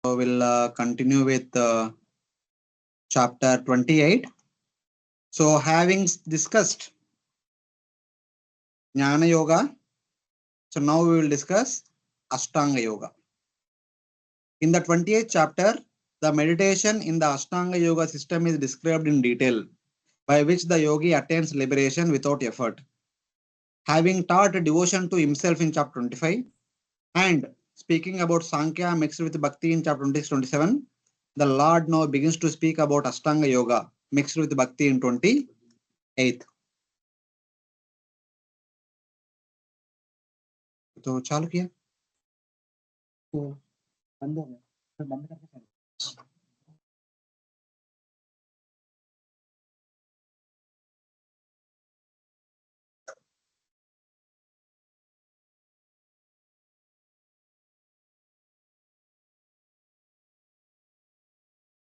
So we'll continue with chapter 28. So having discussed Jnana Yoga, so now we will discuss Astanga Yoga. In the 28th chapter, the meditation in the Astanga Yoga system is described in detail, by which the yogi attains liberation without effort. Having taught devotion to himself in chapter 25, and speaking about Sankhya mixed with Bhakti in chapter 26-27, the Lord now begins to speak about Astanga Yoga mixed with Bhakti in 28th. तो चालू किया तो बंद हो गया फिर बंद करके चालू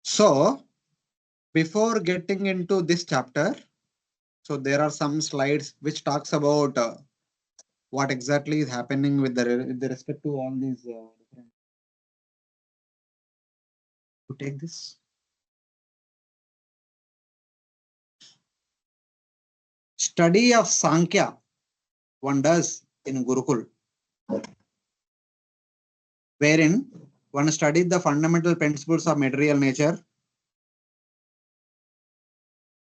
So before getting into this chapter, so there are some slides which talks about what exactly is happening with the respect to all these different. To take this. Study of Sankhya one does in Gurukul, wherein one studied the fundamental principles of material nature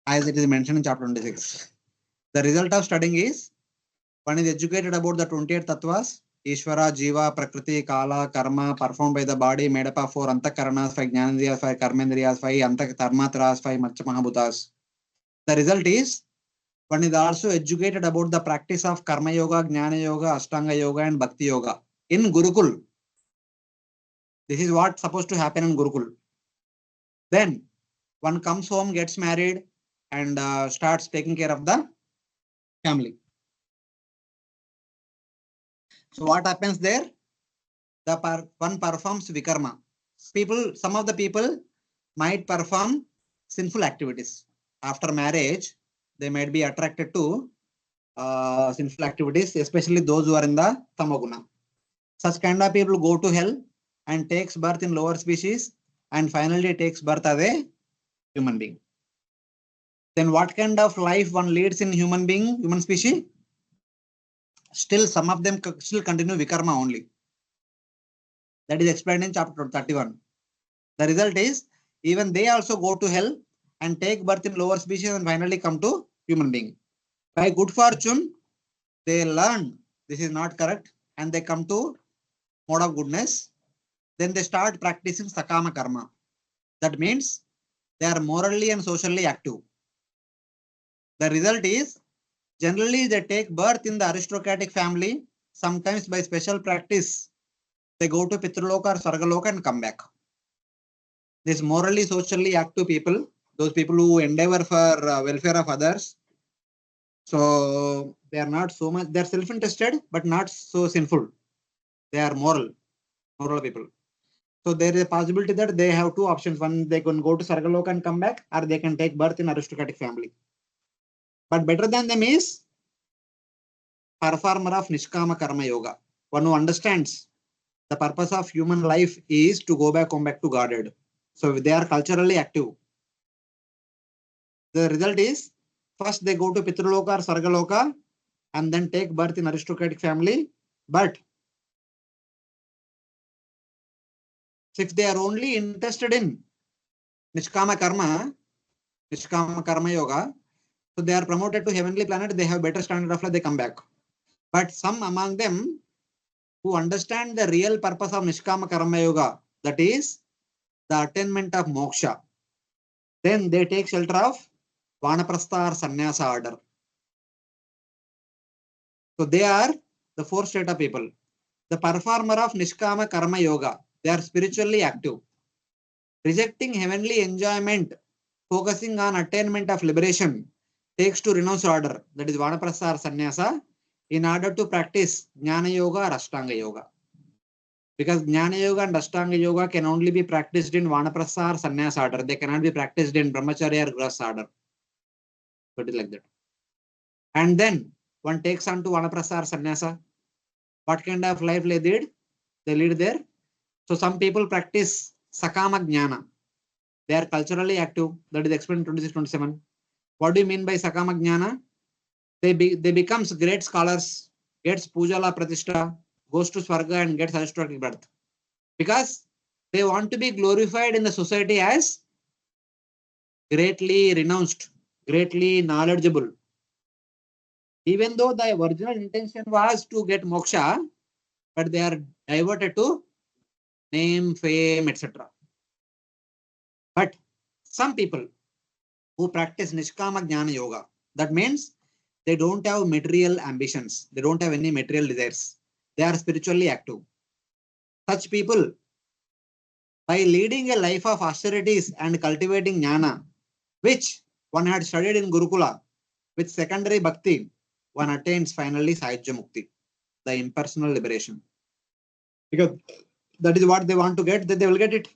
as it is mentioned in chapter 26. The result of studying is one is educated about the 28 tattvas, Ishvara, Jiva, Prakriti, Kala, Karma, performed by the body, made up of 4 Antakaranas, 5 Jnanendriyas, 5 Karmendriyas, 5 Antakarmatras, 5 Mahabutas. The result is one is also educated about the practice of Karma Yoga, Jnana Yoga, Astanga Yoga, and Bhakti Yoga in Gurukul. This is what supposed to happen in Gurukul. Then one comes home, gets married, and starts taking care of the family. So what happens there? One performs vikarma. Some of the people might perform sinful activities. After marriage, they might be attracted to sinful activities, especially those who are in the tamaguna. Such kind of people go to hell and takes birth in lower species and finally takes birth as a human being. Then what kind of life one leads in human species? Still, some of them still continue vikarma only. That is explained in chapter 31. The result is even they also go to hell and take birth in lower species and finally come to human being. By good fortune, they learn this is not correct and they come to mode of goodness. Then they start practicing sakama karma. That means they are morally and socially active. The result is generally they take birth in the aristocratic family. Sometimes by special practice, they go to Pitraloka or Sargaloka and come back. These morally, socially active people, those people who endeavor for welfare of others. So they are not so much, they are self-interested, but not so sinful. They are moral people. So there is a possibility that they have two options. One, they can go to Sargaloka and come back, or they can take birth in aristocratic family. But better than them is performer of Nishkama Karma Yoga. One who understands the purpose of human life is to go back to Godhead. So they are culturally active. The result is first they go to Pitraloka or Sargaloka and then take birth in aristocratic family. But if they are only interested in Nishkama Karma Yoga, so they are promoted to heavenly planet, they have better standard of life, they come back. But some among them who understand the real purpose of Nishkama Karma Yoga, that is the attainment of moksha, then they take shelter of Vanaprastha or Sannyasa order. So they are the fourth state of people. The performer of Nishkama Karma Yoga, they are spiritually active. Rejecting heavenly enjoyment, focusing on attainment of liberation, takes to renounce order, that is Vanaprastha or Sannyasa, in order to practice Jnana Yoga or Astanga Yoga. Because Jnana Yoga and Astanga Yoga can only be practiced in Vanaprastha or Sannyasa order. They cannot be practiced in Brahmacharya or Grihastha order. So it is like that. And then one takes on to Vanaprastha or Sannyasa. What kind of life they lead? They lead there. So some people practice Sakama Jnana. They are culturally active. That is explained in 26-27. What do you mean by Sakama Jnana? They becomes great scholars, gets Pujala Pratishtha, goes to Swarga and gets aristocratic birth. Because they want to be glorified in the society as greatly renounced, greatly knowledgeable. Even though the original intention was to get moksha, but they are diverted to name, fame, etc. But some people who practice Nishkama Jnana Yoga, that means they don't have material ambitions. They don't have any material desires. They are spiritually active. Such people, by leading a life of austerities and cultivating jnana, which one had studied in Gurukula, with secondary bhakti, one attains finally Sahajya Mukti, the impersonal liberation. Because that is what they want to get, that they will get it.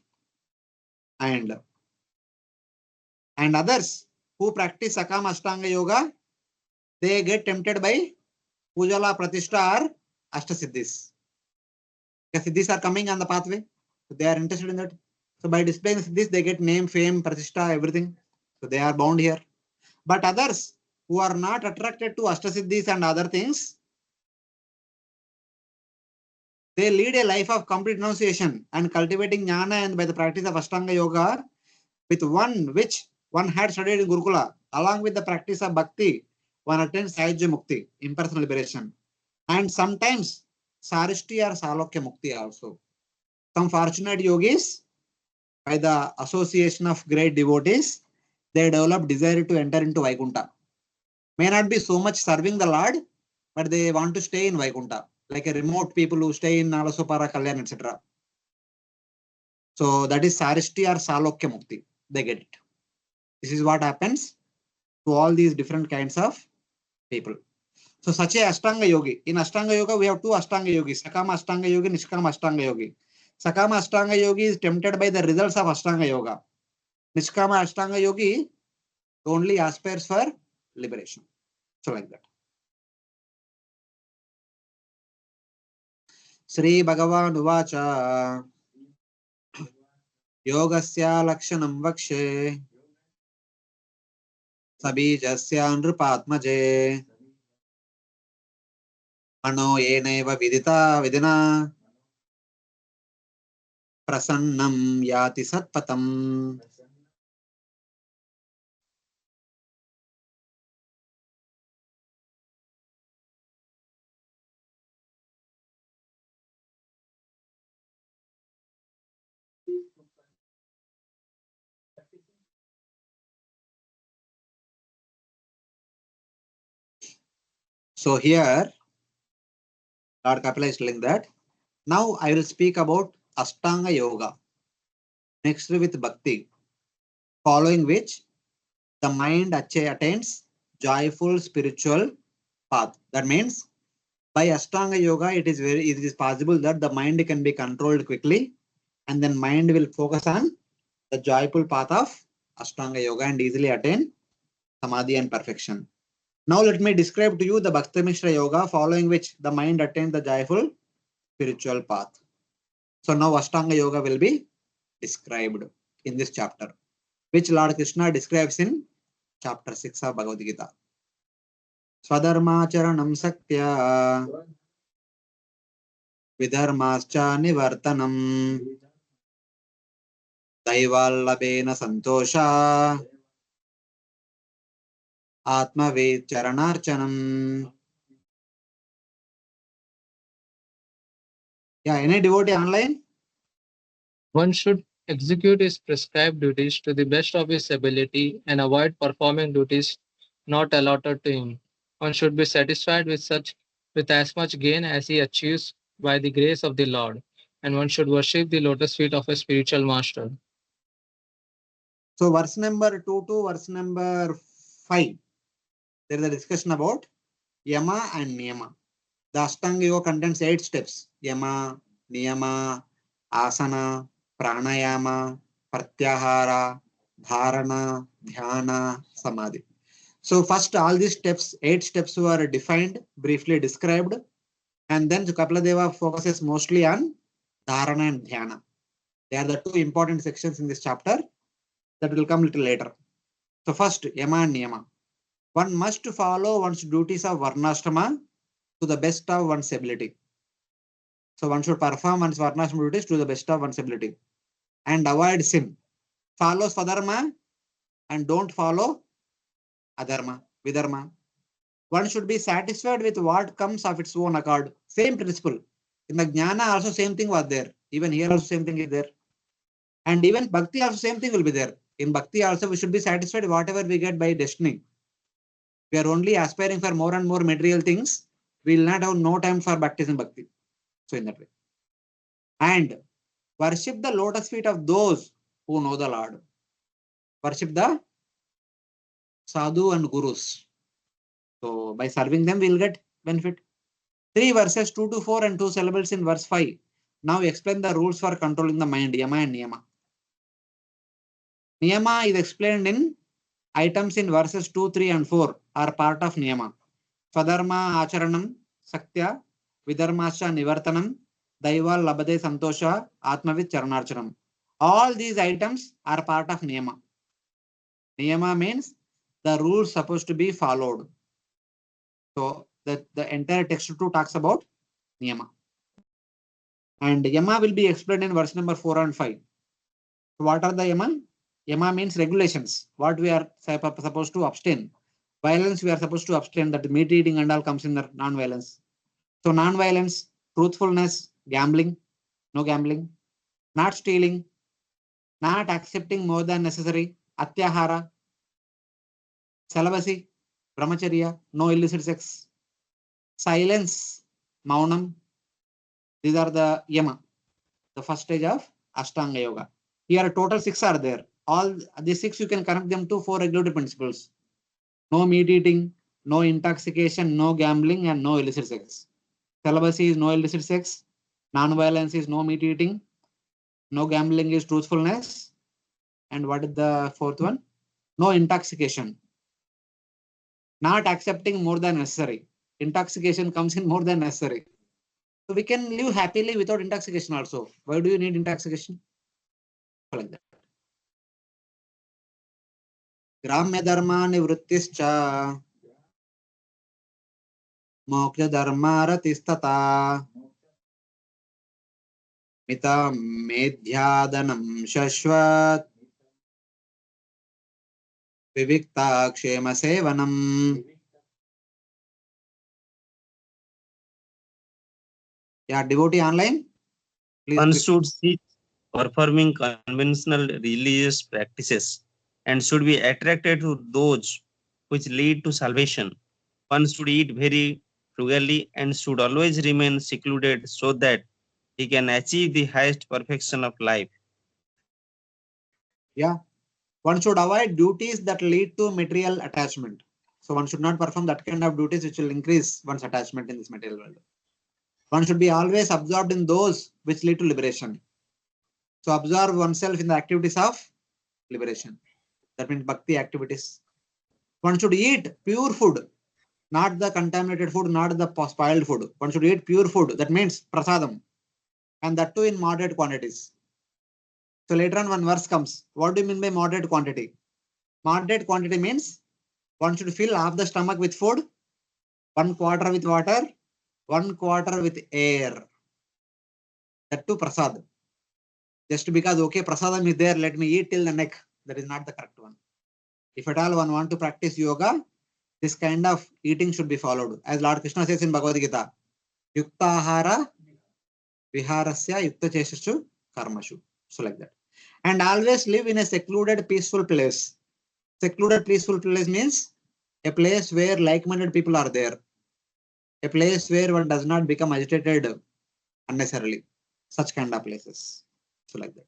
And others who practice Sakama Astanga Yoga, they get tempted by Pujala Pratishtha or Ashtasiddhis. The Siddhis are coming on the pathway. So they are interested in that. So by displaying this, they get name, fame, Pratishtha, everything. So they are bound here. But others who are not attracted to Ashtasiddhis and other things, they lead a life of complete renunciation and cultivating jnana, and by the practice of Astanga Yoga, with one which one had studied in Gurukula, along with the practice of Bhakti, one attains Sahajya Mukti, impersonal liberation. And sometimes Sarishti or Salokya Mukti also. Some fortunate yogis, by the association of great devotees, they develop desire to enter into Vaikuntha. May not be so much serving the Lord, but they want to stay in Vaikuntha, like a remote people who stay in Nalasopara, Kalyan, etc. So that is Sarishti or Salokya Mukti. They get it. This is what happens to all these different kinds of people. So such a Astanga Yogi. In Astanga Yoga, we have two Astanga Yogis, Sakama Astanga Yogi, Nishkama Astanga Yogi. Sakama Astanga Yogi is tempted by the results of Astanga Yoga. Nishkama Astanga Yogi only aspires for liberation. So like that. Sri Bhagavan Uvacha Yogasya Lakshanam Vakshe Sabijasya Nrupatmaje Mano Yeneva Vidita Vidina Prasannam Yati Satpatam. So here, Lord Kapila is telling that now I will speak about Astanga Yoga. Next with Bhakti, following which the mind attains joyful spiritual path. That means by Astanga Yoga, it is possible that the mind can be controlled quickly, and then mind will focus on the joyful path of Astanga Yoga and easily attain Samadhi and perfection. Now let me describe to you the Bhakti Mishra Yoga, following which the mind attains the joyful spiritual path. So now Astanga Yoga will be described in this chapter, which Lord Krishna describes in chapter 6 of Bhagavad Gita. Swadharmacharanam saktya vidharmascha nivartanam daivallabena santosha atmaved charanarchanam. Yeah, any devotee online? One should execute his prescribed duties to the best of his ability and avoid performing duties not allotted to him. One should be satisfied with as much gain as he achieves by the grace of the Lord, and one should worship the lotus feet of a spiritual master. So verse number 2 to verse number 5, there is a discussion about Yama and Niyama. The Astanga Yoga contains 8 steps: Yama, Niyama, Asana, Pranayama, Pratyahara, Dharana, Dhyana, Samadhi. So first all these steps, 8 steps were defined, briefly described, and then Kapila Deva focuses mostly on Dharana and Dhyana. They are the two important sections in this chapter that will come little later. So first, Yama and Niyama. One must follow one's duties of Varnashrama to the best of one's ability. So one should perform one's Varnashrama duties to the best of one's ability and avoid sin. Follow Swadharma and don't follow Adharma, Vidharma. One should be satisfied with what comes of its own accord. Same principle. In the Jnana also same thing was there. Even here also same thing is there. And even Bhakti also same thing will be there. In Bhakti also we should be satisfied whatever we get by destiny. We are only aspiring for more and more material things. We will not have no time for baptism Bhakti. So in that way. And worship the lotus feet of those who know the Lord. Worship the sadhu and gurus. So by serving them, we will get benefit. 3 verses 2 to 4 and 2 syllables in verse 5. Now explain the rules for controlling the mind, Yama and Niyama. Niyama is explained in items in verses 2, 3 and 4 are part of Niyama. Swadharma acharanam, saktya, vidharmascha nivartanam, daiva labade santosha, atmavit charanarchanam. All these items are part of Niyama. Niyama means the rules supposed to be followed. So the entire text 2 talks about Niyama. And Yama will be explained in verse number 4 and 5. So what are the Yama? Yama means regulations. What we are supposed to abstain. Violence we are supposed to abstain. That meat eating and all comes in the non-violence. So non-violence, truthfulness, gambling, no gambling, not stealing, not accepting more than necessary, atyahara, celibacy, brahmacharya, no illicit sex, silence, maunam. These are the Yama, the first stage of Astanga-yoga. Here total 6 are there. All these 6 you can connect them to 4 regulatory principles. No meat eating, no intoxication, no gambling and no illicit sex. Celibacy is no illicit sex. Non-violence is no meat eating. No gambling is truthfulness. And what is the fourth one? No intoxication. Not accepting more than necessary. Intoxication comes in more than necessary. So we can live happily without intoxication also. Why do you need intoxication? Like that. Gramya dharma nivrittischa moksha dharma ratistata mita medhyadanam shashvat vivikta kshema sevanam. Yeah, devotee online. Please. One should cease performing conventional religious practices and should be attracted to those which lead to salvation. One should eat very frugally and should always remain secluded so that he can achieve the highest perfection of life. Yeah. One should avoid duties that lead to material attachment. So one should not perform that kind of duties which will increase one's attachment in this material world. One should be always absorbed in those which lead to liberation. So absorb oneself in the activities of liberation. That means bhakti activities. One should eat pure food, not the contaminated food, not the spoiled food. One should eat pure food. That means prasadam. And that too in moderate quantities. So later on one verse comes. What do you mean by moderate quantity? Moderate quantity means one should fill half the stomach with food, 1/4 with water, 1/4 with air. That too prasad. Just because, okay, prasadam is there, let me eat till the neck. That is not the correct one. If at all one want to practice yoga, this kind of eating should be followed. As Lord Krishna says in Bhagavad Gita, Yuktahara viharasya yukta chesashu karmashu. So like that. And always live in a secluded, peaceful place. Secluded, peaceful place means a place where like-minded people are there. A place where one does not become agitated unnecessarily. Such kind of places. So like that.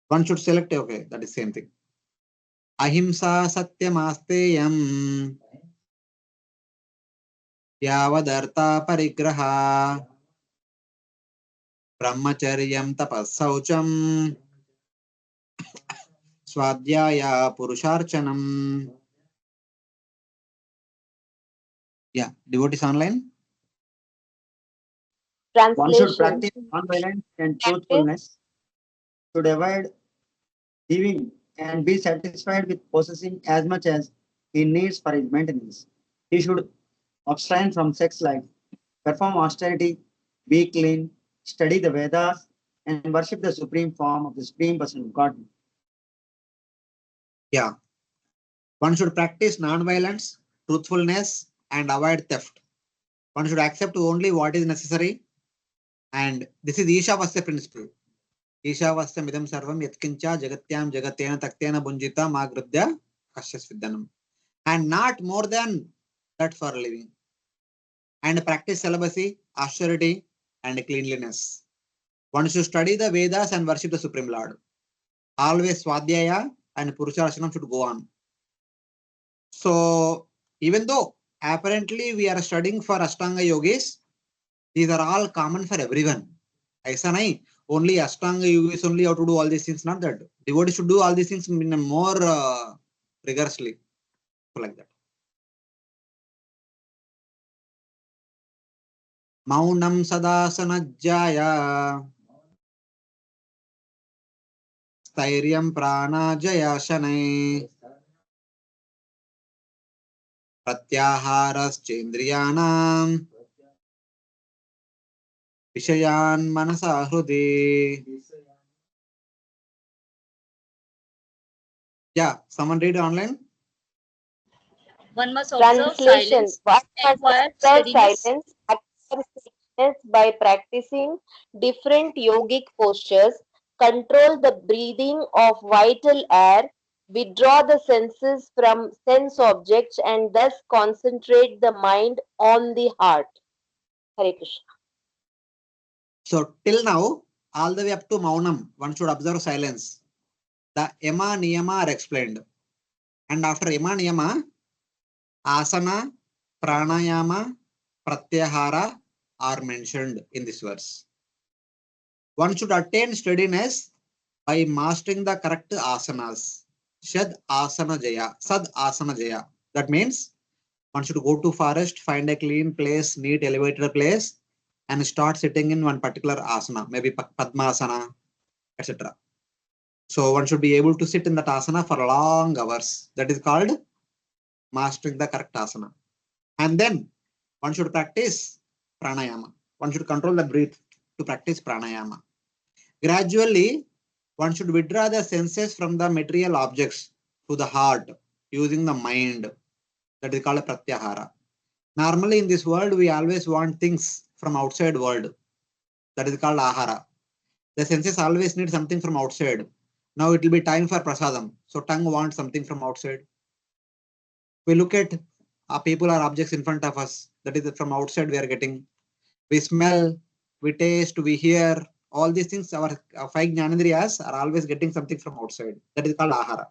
One should select, okay, that is same thing. Ahimsa satyam asteyam yavadartha parigraha brahmacharyam tapassaucham swadhyaya purusharchanam. Yeah, devotees online. One should Translation. practice non-violence and truthfulness, should avoid giving and be satisfied with possessing as much as he needs for his maintenance. He should abstain from sex life, perform austerity, be clean, study the Vedas, and worship the supreme form of the supreme person of God. Yeah. One should practice non-violence, truthfulness, and avoid theft. One should accept only what is necessary. And this is Ishavasya principle. Ishavasya midam sarvam yatkincha jagatyam jagatena taktena bunjita magrudya kasyasviddanam. And not more than that for living. And practice celibacy, austerity, and cleanliness. One should study the Vedas and worship the Supreme Lord. Always Swadhyaya and Purusharashanam should go on. So, even though apparently we are studying for Astanga yogis, these are all common for everyone. Aisa nahi, only Astanga yogis only how to do all these things, not that. Devotees should do all these things in a more rigorously. So like that. Maunam sadasanajjaya स्थैर्यं प्राणाजयाशनै प्रत्याहारश्चेन्द्रियाणां विषयान् मनसा हृदि. Yeah, someone read online. One must observe Translation. silence, One must acquire observe steadiness. silence, acquire steadiness by practicing different yogic postures, control the breathing of vital air, withdraw the senses from sense objects, and thus concentrate the mind on the heart. Hare Krishna. So till now, all the way up to Maunam, one should observe silence. The Yama Niyama are explained. And after Yama Niyama, Asana, Pranayama, Pratyahara are mentioned in this verse. One should attain steadiness by mastering the correct asanas. Shad Asana Jaya. Sad Asana Jaya. That means one should go to forest, find a clean place, neat elevated place, and start sitting in one particular asana, maybe Padmasana, etc. So one should be able to sit in that asana for long hours. That is called mastering the correct asana. And then one should practice pranayama. One should control the breath to practice pranayama. Gradually, one should withdraw the senses from the material objects to the heart using the mind. That is called a pratyahara. Normally in this world, we always want things from outside world. That is called ahara. The senses always need something from outside. Now it will be time for prasadam. So tongue wants something from outside. We look at people or objects in front of us. That is from outside we are getting. We smell, we taste, we hear. All these things, our five jnanendriyas are always getting something from outside. That is called ahara.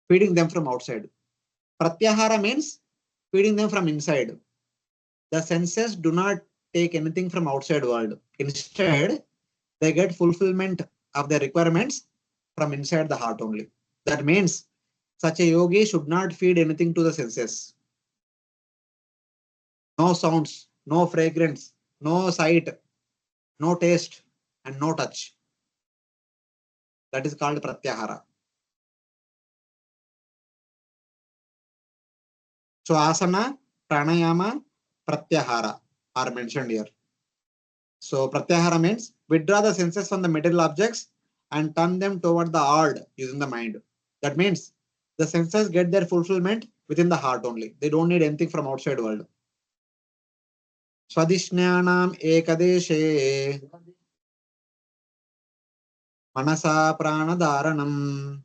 Feeding them from outside. Pratyahara means feeding them from inside. The senses do not take anything from outside world. Instead, they get fulfillment of their requirements from inside the heart only. That means such a yogi should not feed anything to the senses. No sounds, no fragrance, no sight, no taste, and no touch. That is called pratyahara. So asana, pranayama, pratyahara are mentioned here. So pratyahara means withdraw the senses from the material objects and turn them toward the heart using the mind. That means the senses get their fulfillment within the heart only. They don't need anything from outside world. Swadhishnyanam ekadeshe manasa pranadaranam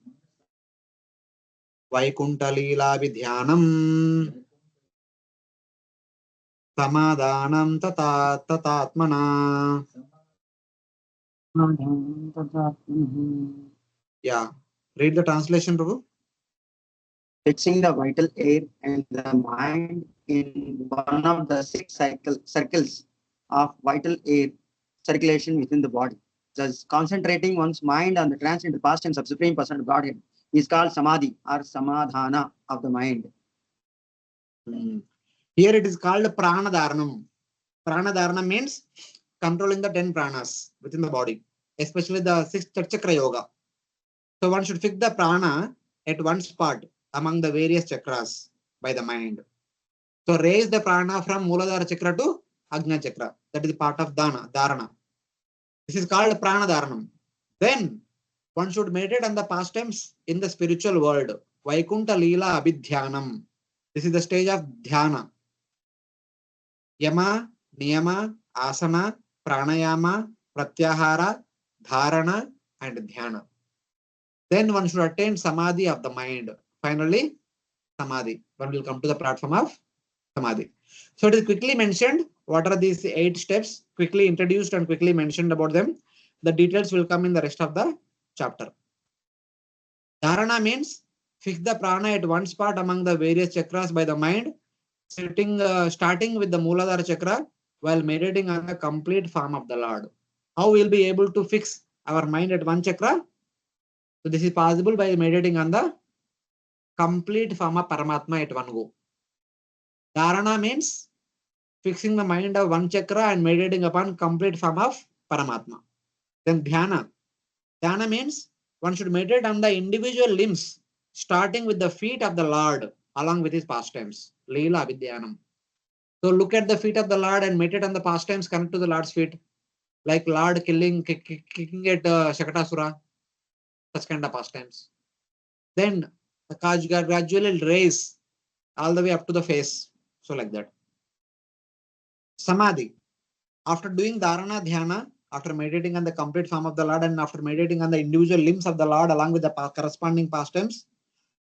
vaikuntalila vidhyanam samadhanam tatatmana. Yeah. Read the translation, Prabhu. Fixing the vital air and the mind in one of the six circles of vital air circulation within the body. Thus, concentrating one's mind on the transcendent past tense of Supreme Person of Godhead is called samadhi or samadhana of the mind. Here it is called pranadharanam. Pranadharana means controlling the 10 pranas within the body, especially the 6th chakra yoga. So one should fix the prana at one spot among the various chakras by the mind. So raise the prana from Muladhara chakra to Agnya chakra. That is part of dharana. This is called prana dharanam. Then one should meditate on the pastimes in the spiritual world. Vaikunta Leela Abhidhyanam. This is the stage of dhyana. Yama, Niyama, Asana, Pranayama, Pratyahara, Dharana, and Dhyana. Then one should attain Samadhi of the mind. Finally, Samadhi. One will come to the platform of Samadhi. So it is quickly mentioned. What are these 8 steps? Quickly introduced and quickly mentioned about them. The details will come in the rest of the chapter. Dharana means fix the prana at one spot among the various chakras by the mind, starting with the Muladhara chakra while meditating on the complete form of the Lord. How we will be able to fix our mind at one chakra? So this is possible by meditating on the complete form of Paramatma at one go. Dharana means fixing the mind of one chakra and meditating upon complete form of Paramatma. Then Dhyana. Dhyana means one should meditate on the individual limbs, starting with the feet of the Lord along with his pastimes. Leela Vidyanam. So look at the feet of the Lord and meditate on the pastimes connected to the Lord's feet. Like Lord kicking at Shakatasura. Such kind of pastimes. Then the gradually raise all the way up to the face. So like that. Samadhi. After doing Dharana Dhyana, after meditating on the complete form of the Lord and after meditating on the individual limbs of the Lord along with the corresponding pastimes,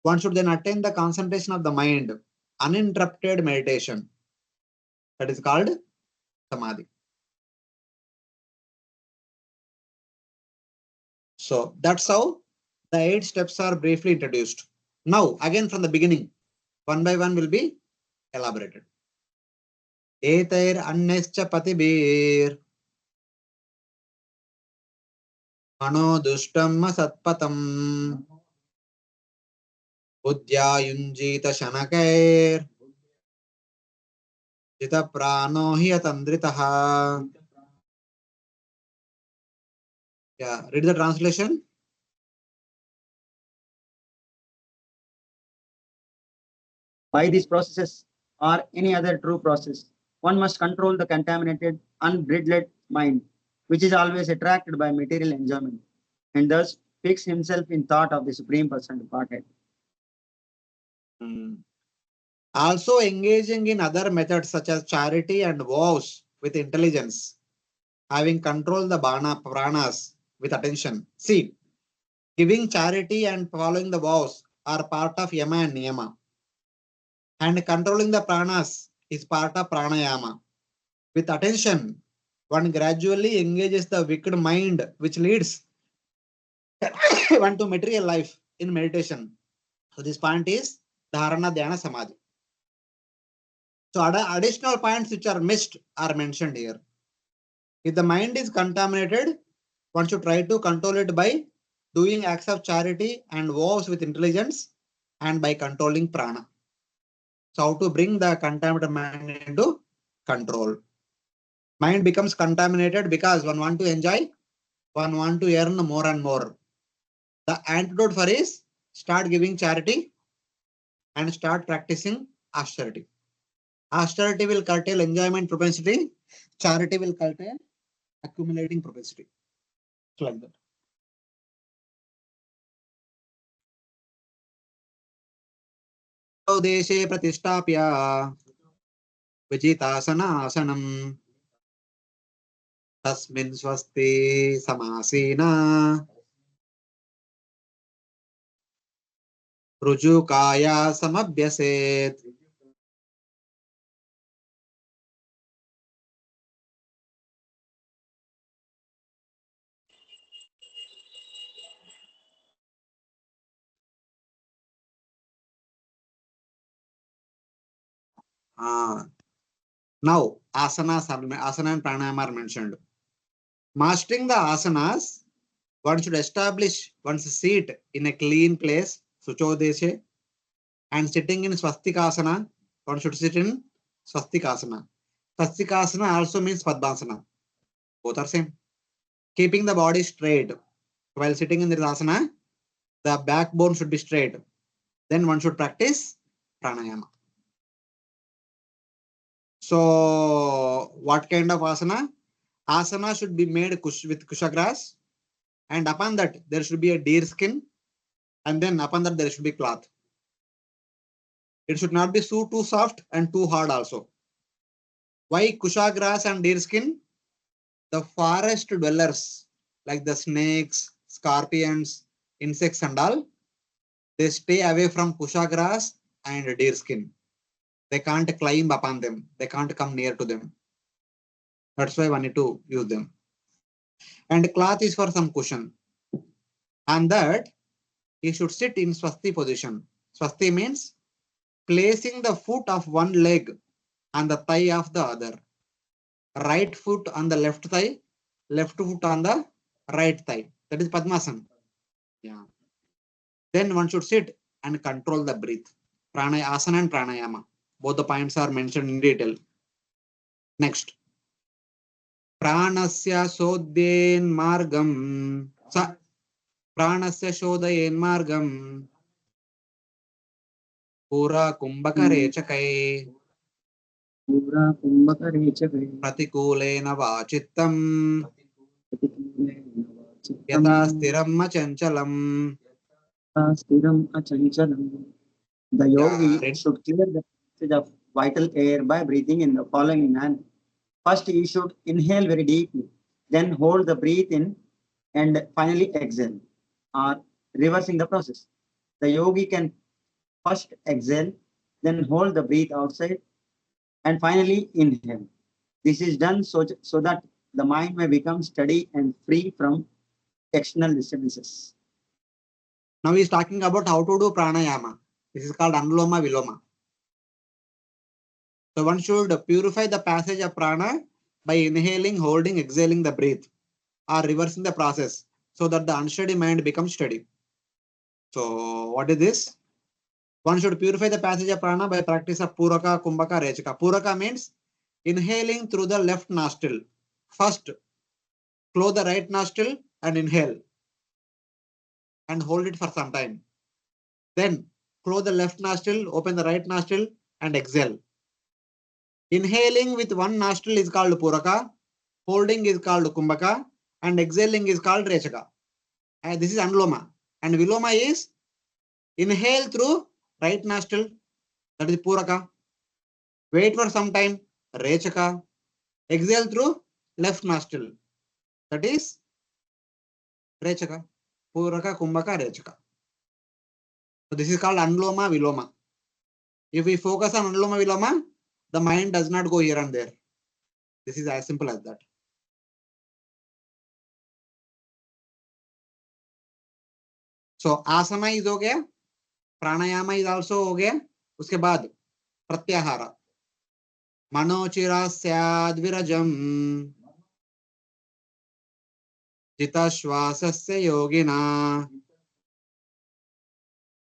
one should then attain the concentration of the mind, uninterrupted meditation. That is called Samadhi. So that's how the 8 steps are briefly introduced. Now, again from the beginning, one by one will be elaborated. Etair annescha patibir mano dushtam satpatam buddhya yunjita shanakair jita prano hiyatandritaha. Yeah, read the translation. By these processes or any other true process, one must control the contaminated, unbridled mind, which is always attracted by material enjoyment, and thus fix himself in thought of the Supreme Person departed. Also engaging in other methods such as charity and vows with intelligence, having controlled the pranas with attention. See, giving charity and following the vows are part of yama and niyama. And controlling the pranas is part of pranayama. With attention, one gradually engages the wicked mind which leads one to material life in meditation. So this point is dharana, dhyana, samadhi. So additional points which are missed are mentioned here. If the mind is contaminated, one should try to control it by doing acts of charity and vows with intelligence and by controlling prana. So how to bring the contaminated mind into control? Mind becomes contaminated because one want to enjoy, one want to earn more and more. The antidote for is start giving charity and start practicing austerity. Austerity will curtail enjoyment propensity. Charity will curtail accumulating propensity. So like that. देशे प्रतिष्ठाप्य विजितासनासनं तस्मिन् स्वस्ति समासीना ऋजुकाया समभ्यसेत्. Now, asana and pranayama are mentioned. Mastering the asanas, one should establish one's seat in a clean place, suchodeshe, and sitting in swastikasana, one should sit in swastikasana. Swastikasana also means padmasana. Both are same. Keeping the body straight. While sitting in this asana, the backbone should be straight. Then one should practice pranayama. So what kind of asana? Asana should be made with kusha grass, and upon that there should be a deer skin, and then upon that there should be cloth. It should not be too soft and too hard also. Why kusha grass and deer skin? The forest dwellers like the snakes, scorpions, insects and all, they stay away from kusha grass and deer skin. They can't climb upon them. They can't come near to them. That's why one need to use them. And cloth is for some cushion. And that he should sit in swasti position. Swasti means placing the foot of one leg on the thigh of the other. Right foot on the left thigh, left foot on the right thigh. That is Padmasana. Yeah. Then one should sit and control the breath. Asana and pranayama. Both the points are mentioned in detail. Next. Pranasya sodyen margam. Pranasya shodhayen margam. Pura kumbhakare chakai. Pura kumbhakare chakai. Pratikulena vachittam. Yata stiram achanchalam. Stiram achanchalam. The yogi should clear the passage of vital air by breathing in the following manner. First, he should inhale very deeply, then hold the breath in, and finally exhale, or reversing the process. The yogi can first exhale, then hold the breath outside, and finally inhale. This is done so that the mind may become steady and free from external disturbances. Now he is talking about how to do pranayama. This is called anuloma viloma. So one should purify the passage of prana by inhaling, holding, exhaling the breath, or reversing the process so that the unsteady mind becomes steady. So what is this? One should purify the passage of prana by practice of puraka, kumbhaka, rechaka. Puraka means inhaling through the left nostril. First, close the right nostril and inhale and hold it for some time. Then close the left nostril, open the right nostril and exhale. Inhaling with one nostril is called puraka, holding is called kumbhaka, and exhaling is called rechaka. And this is anuloma. And viloma is inhale through right nostril, that is puraka. Wait for some time, rechaka. Exhale through left nostril, that is rechaka. Puraka, kumbhaka, rechaka. So this is called anuloma viloma. If we focus on anuloma viloma, the mind does not go here and there. This is as simple as that. So asana is हो गया, pranayama is also हो गया. उसके बाद प्रत्याहार. मनोचिरा स्याद् विरजम जितश्वासस्य योगिना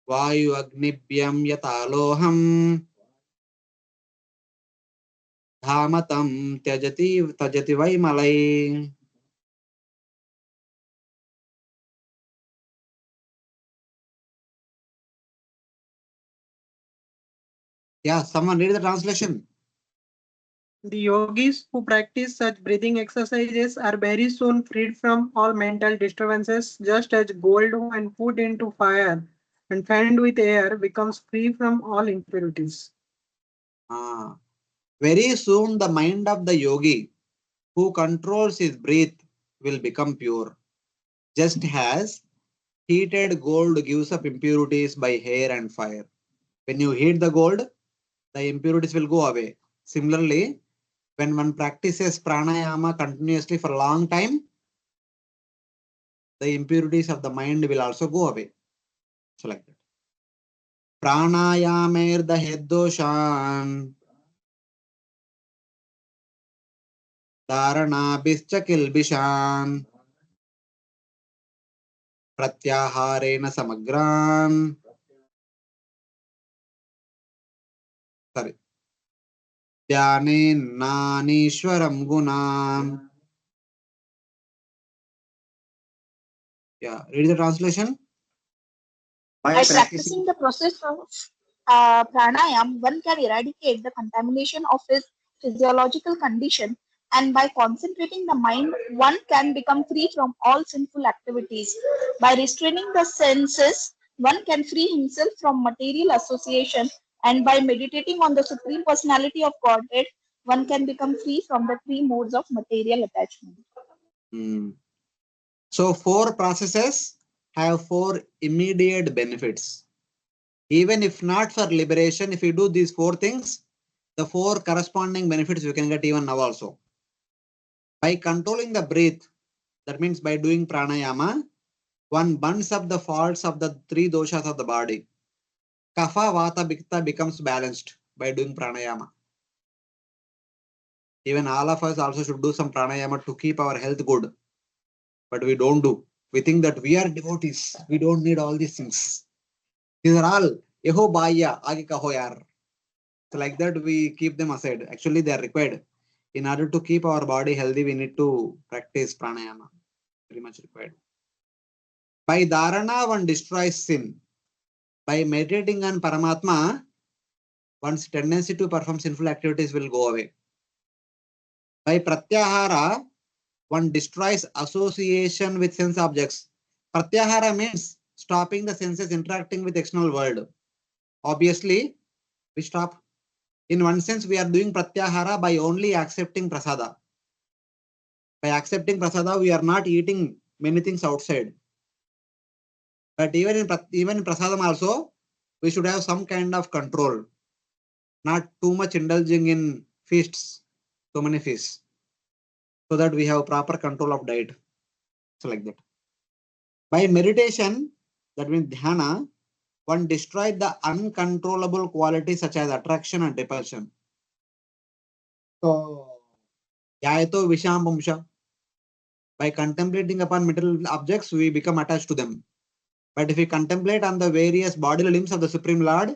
वायु अग्निभ्यं यतालोहम् धामतं त्यजति वैमलै. Yeah, someone read the translation. The yogis who practice such breathing exercises are very soon freed from all mental disturbances, just as gold when put into fire and fanned with air becomes free from all impurities. Very soon the mind of the yogi who controls his breath will become pure, just as heated gold gives up impurities by air and fire. When you heat the gold, the impurities will go away. Similarly, when one practices pranayama continuously for a long time, the impurities of the mind will also go away. So like that. Pranayamer the heddoshan dharana bischa kilbishan pratyaharena samagran. Sorry. Dhyane nanishwaram gunam Yeah, read the translation. By By practicing practicing the process of pranayam, one can eradicate the contamination of his physiological condition, and by concentrating the mind, one can become free from all sinful activities. By restraining the senses, one can free himself from material association, and by meditating on the Supreme Personality of Godhead, one can become free from the three modes of material attachment. Hmm. So 4 processes have 4 immediate benefits. Even if not for liberation, if you do these 4 things, the 4 corresponding benefits you can get even now also. By controlling the breath, that means by doing pranayama, one burns up the faults of the 3 doshas of the body. Kapha, Vata, Pitta becomes balanced by doing pranayama. Even all of us also should do some pranayama to keep our health good. But we don't do. We think that we are devotees. We don't need all these things. These are all Yeho Baya, Age Kaho Yar. So like that, we keep them aside. Actually, they are required. In order to keep our body healthy, we need to practice pranayama. Very much required. By dharana, one destroys sin. By meditating on Paramatma, one's tendency to perform sinful activities will go away. By pratyahara, one destroys association with sense objects. Pratyahara means stopping the senses interacting with external world. Obviously, we stop. In one sense, we are doing pratyahara by only accepting prasada. By accepting prasada, we are not eating many things outside. But even in prasadam also, we should have some kind of control. Not too much indulging in feasts, so many feasts, so that we have proper control of diet. So like that. By meditation, that means dhyana, one destroys the uncontrollable qualities such as attraction and repulsion. So, yayato visham pumsha. By contemplating upon material objects, we become attached to them. But if we contemplate on the various bodily limbs of the Supreme Lord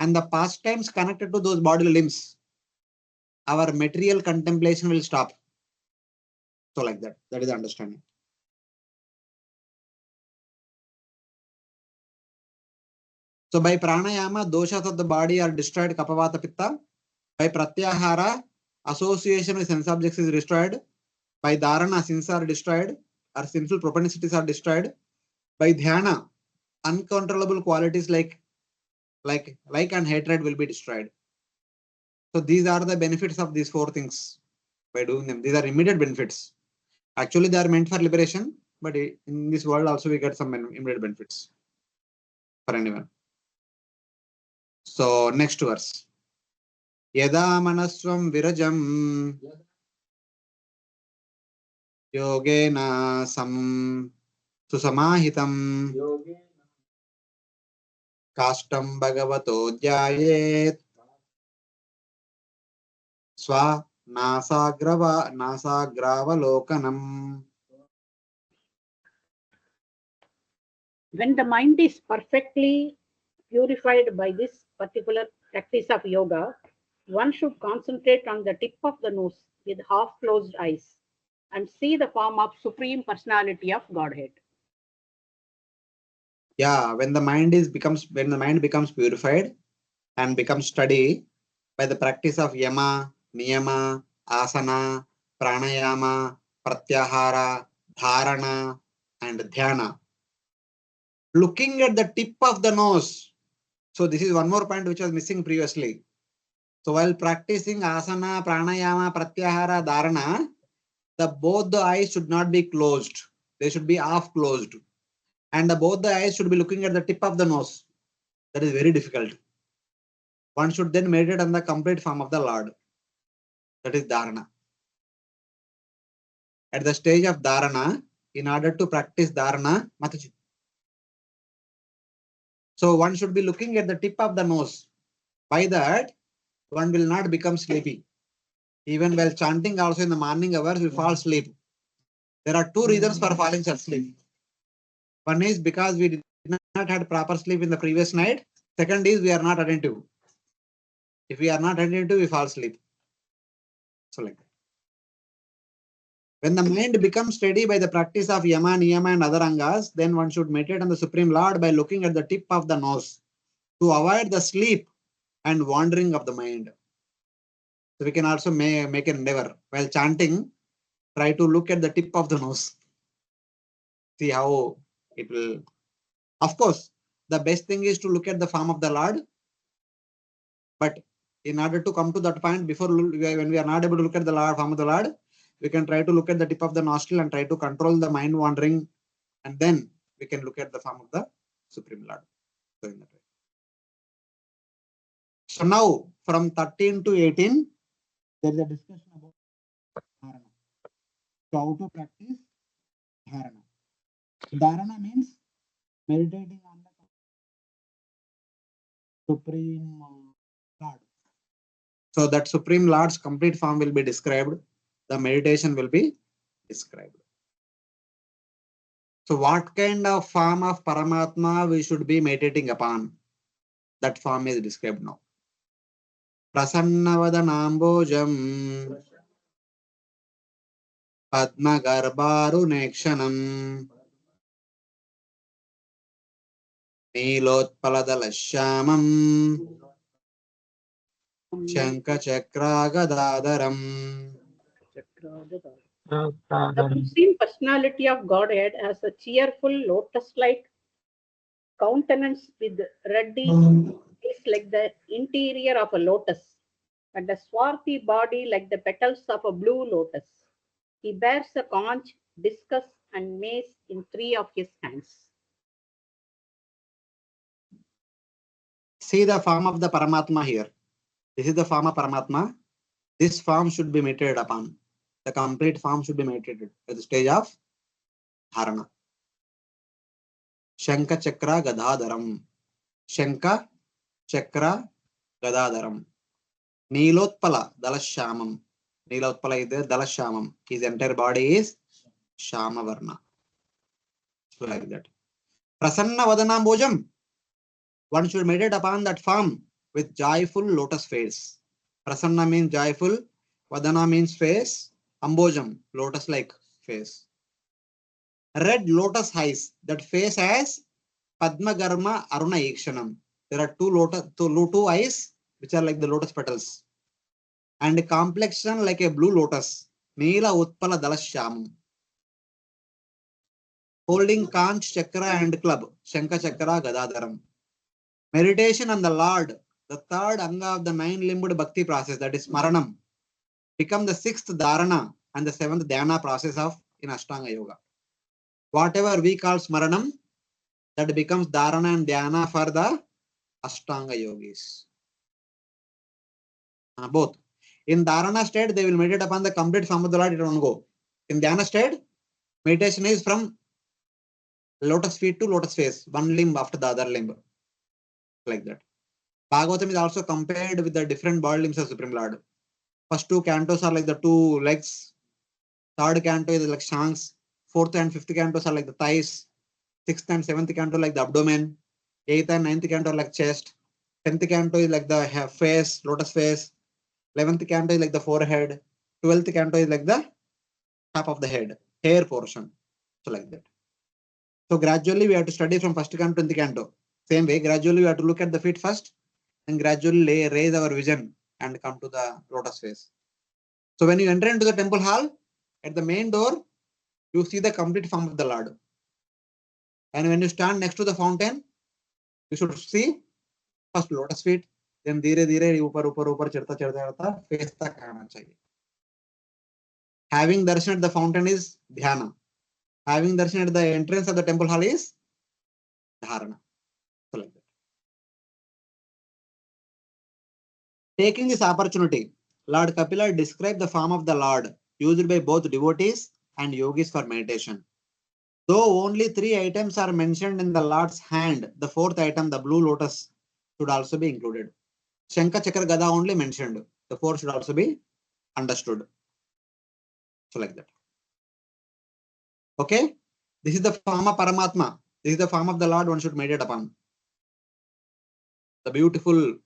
and the pastimes connected to those bodily limbs, our material contemplation will stop. So like that. That is the understanding. So by pranayama, doshas of the body are destroyed, kapavata pitta. By pratyahara, association with sense objects is destroyed. By dharana, sins are destroyed. Our sinful propensities are destroyed. By dhyana, uncontrollable qualities like and hatred will be destroyed. So these are the benefits of these 4 things by doing them. These are immediate benefits. Actually, they are meant for liberation, but in this world also we get some immediate benefits for anyone. So next verse. Yada manaswam virajam yogena sam susamahitam kastam bhagavato jyayet swa nasagravalokanam. When the mind is perfectly purified by this particular practice of yoga, one should concentrate on the tip of the nose with half closed eyes and see the form of Supreme Personality of Godhead. Yeah, when the mind becomes purified and becomes steady by the practice of yama, niyama, asana, pranayama, pratyahara, dharana, and dhyana. Looking at the tip of the nose. So this is one more point which was missing previously. So while practicing asana, pranayama, pratyahara, dharana, both the eyes should not be closed. They should be half closed. And both the eyes should be looking at the tip of the nose. That is very difficult. One should then meditate on the complete form of the Lord. That is dharana. At the stage of dharana, in order to practice dharana, Mataji. So one should be looking at the tip of the nose. By that, one will not become sleepy. Even while chanting also in the morning hours, we fall asleep. There are 2 reasons for falling asleep. One is because we did not have proper sleep in the previous night. Second is we are not attentive. If we are not attentive, we fall asleep. So like that. When the mind becomes steady by the practice of yama, niyama and other angas, then one should meditate on the Supreme Lord by looking at the tip of the nose to avoid the sleep and wandering of the mind. So we can also make an endeavor while chanting, try to look at the tip of the nose. See how it will. Of course, the best thing is to look at the form of the Lord. But in order to come to that point, when we are not able to look at the form of the Lord, we can try to look at the tip of the nostril and try to control the mind wandering, and then we can look at the form of the Supreme Lord. So, in that way. So now from 13 to 18, there is a discussion about dharana. So how to practice dharana. Dharana means meditating on the Supreme Lord. So that Supreme Lord's complete form will be described. The meditation will be described. So what kind of form of Paramatma we should be meditating upon? That form is described now. Prasannavadanambojam Padmagarbarunekshanam Neelotpaladalashямam Shankachakragadaadaram. The Supreme Personality of Godhead has a cheerful lotus-like countenance with ruddy face like the interior of a lotus, and a swarthy body like the petals of a blue lotus. He bears a conch, discus, and mace in 3 of his hands. See the form of the Paramatma here. This is the form of Paramatma. This form should be meditated upon. The complete form should be meditated at the stage of dharana. Shanka Chakra Gadadaram. Shanka Chakra Gadadaram. Neelotpala Dalashamam. Neelotpala is there, Dalashamam. His entire body is Shama Varna. So like that. Prasanna Vadanambojam. One should meditate upon that form with joyful lotus face. Prasanna means joyful. Vadana means face. Ambojam, lotus-like face. Red lotus eyes. That face has Padmagarma Aruna Ikshanam. There are two eyes which are like the lotus petals. And a complexion like a blue lotus. Neela Utpala Dalashyamam. Holding conch, chakra and club. Shanka Chakra Gadadaram. Meditation on the Lord, the third anga of the 9-limbed bhakti process, that is Smaranam, become the 6th dharana and the 7th dhyana process of in Astanga-yoga. Whatever we call Smaranam, that becomes dharana and dhyana for the Astanga-yogis. Both. In dharana state, they will meditate upon the complete form of the Lord at one go. In dhyana state, meditation is from lotus feet to lotus face, one limb after the other limb. Like that. Bhagavatam is also compared with the different body limbs of Supreme Lord. First 2 cantos are like the 2 legs. Third canto is like shanks. 4th and 5th cantos are like the thighs. 6th and 7th canto like the abdomen. 8th and 9th canto are like chest. 10th canto is like the face, lotus face. 11th canto is like the forehead. 12th canto is like the top of the head, hair portion. So like that. So gradually we have to study from first canto to 10th canto. Same way, gradually we have to look at the feet first and gradually raise our vision and come to the lotus face. So when you enter into the temple hall, at the main door, you see the complete form of the Lord. And when you stand next to the fountain, you should see first lotus feet, then धीरे धीरे ऊपर चढ़ता चढ़ता face तक आना चाहिए. Having darshan at the fountain is dhyana. Having darshan at the entrance of the temple hall is dharana. So like that. Taking this opportunity, Lord Kapila described the form of the Lord used by both devotees and yogis for meditation. Though only 3 items are mentioned in the Lord's hand, the 4th item, the blue lotus, should also be included. Shanka Chakra Gada only mentioned. The 4 should also be understood. So like that. Okay? This is the form of Paramatma. This is the form of the Lord one should meditate upon. The beautiful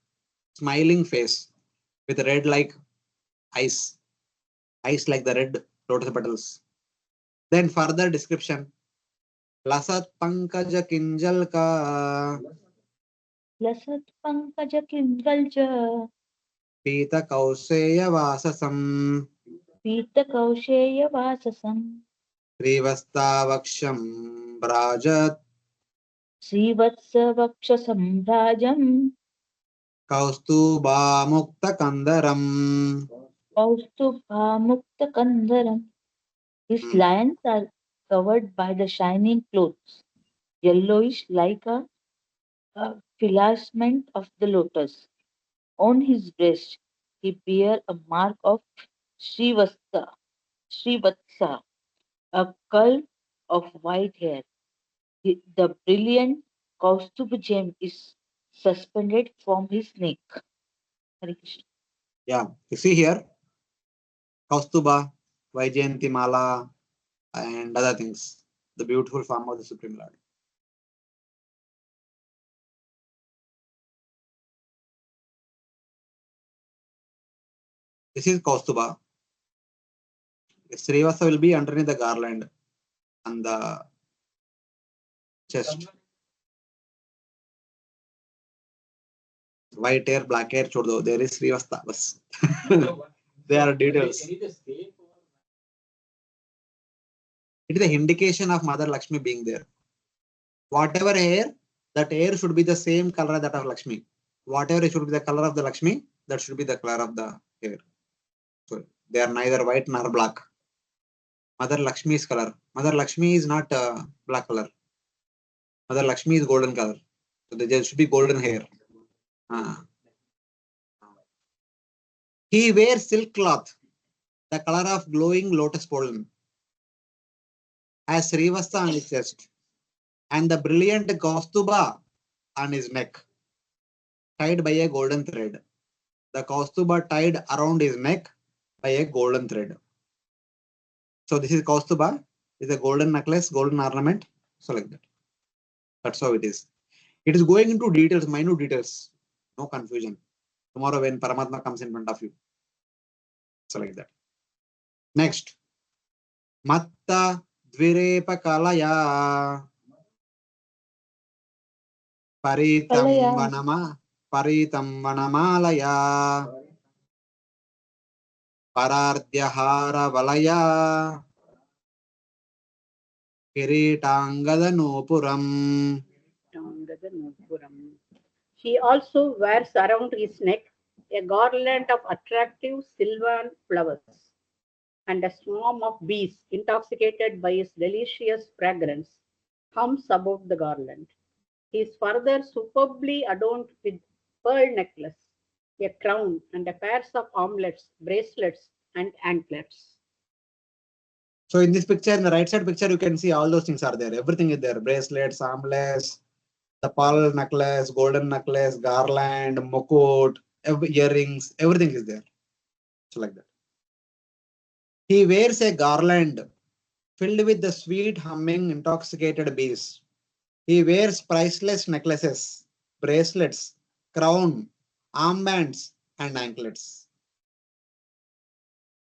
smiling face with red like eyes. Eyes like the red lotus petals. Then further description. Lasat pankaja kinjalka लसत् पङ्कजकिञ्जल् च pita kauseya vasasam पीतकौशेयवाससं Srivastaksham brajat श्रीवत्सवक्षसम्भ्राजं kaustuba mukta kandaram. कौस्तुभामुक्तकन्धरम्. His lions are covered by the shining clothes, yellowish like a filament of the lotus. On his breast he bear a mark of Srivatsa, Srivatsa, a curl of white hair. The brilliant Kaustubh gem is suspended from his neck. Hare Krishna. Yeah, you see here Kaustuba, Vaijayanti Mala, and other things. The beautiful form of the Supreme Lord. This is Kaustuba. Srivasa will be underneath the garland on the chest. White hair, black hair, chodo. There is Srivasta. Bas. They are details. It is the indication of Mother Lakshmi being there. Whatever hair, that hair should be the same color as that of Lakshmi. Whatever should be the color of the Lakshmi, that should be the color of the hair. So they are neither white nor black. Mother Lakshmi's color. Mother Lakshmi is not black color. Mother Lakshmi is golden color. So there should be golden hair. He wears silk cloth, the color of glowing lotus pollen, as Srivasta on his chest, and the brilliant Kaustuba on his neck, tied by a golden thread. The Kaustuba tied around his neck by a golden thread. So this is Kaustuba, is a golden necklace, golden ornament. So like that. That's how it is. It is going into details, minute details. No confusion. Tomorrow when Paramatma comes in front of you. So like that. Next. Matta Dvirepa Kalaya Paritam Kalaya. Vanamalaya Parardhyahara Valaya Kiritangada Nopuram. He also wears around his neck a garland of attractive silver flowers, and a swarm of bees, intoxicated by his delicious fragrance, hums about the garland. He is further superbly adorned with pearl necklace, a crown, and a pair of armlets, bracelets, and anklets. So in this picture, in the right side picture, you can see all those things are there. Everything is there. Bracelets, armlets, the pearl necklace, golden necklace, garland, mukut, earrings, everything is there. So like that. He wears a garland filled with the sweet humming intoxicated bees. He wears priceless necklaces, bracelets, crown, armbands, and anklets.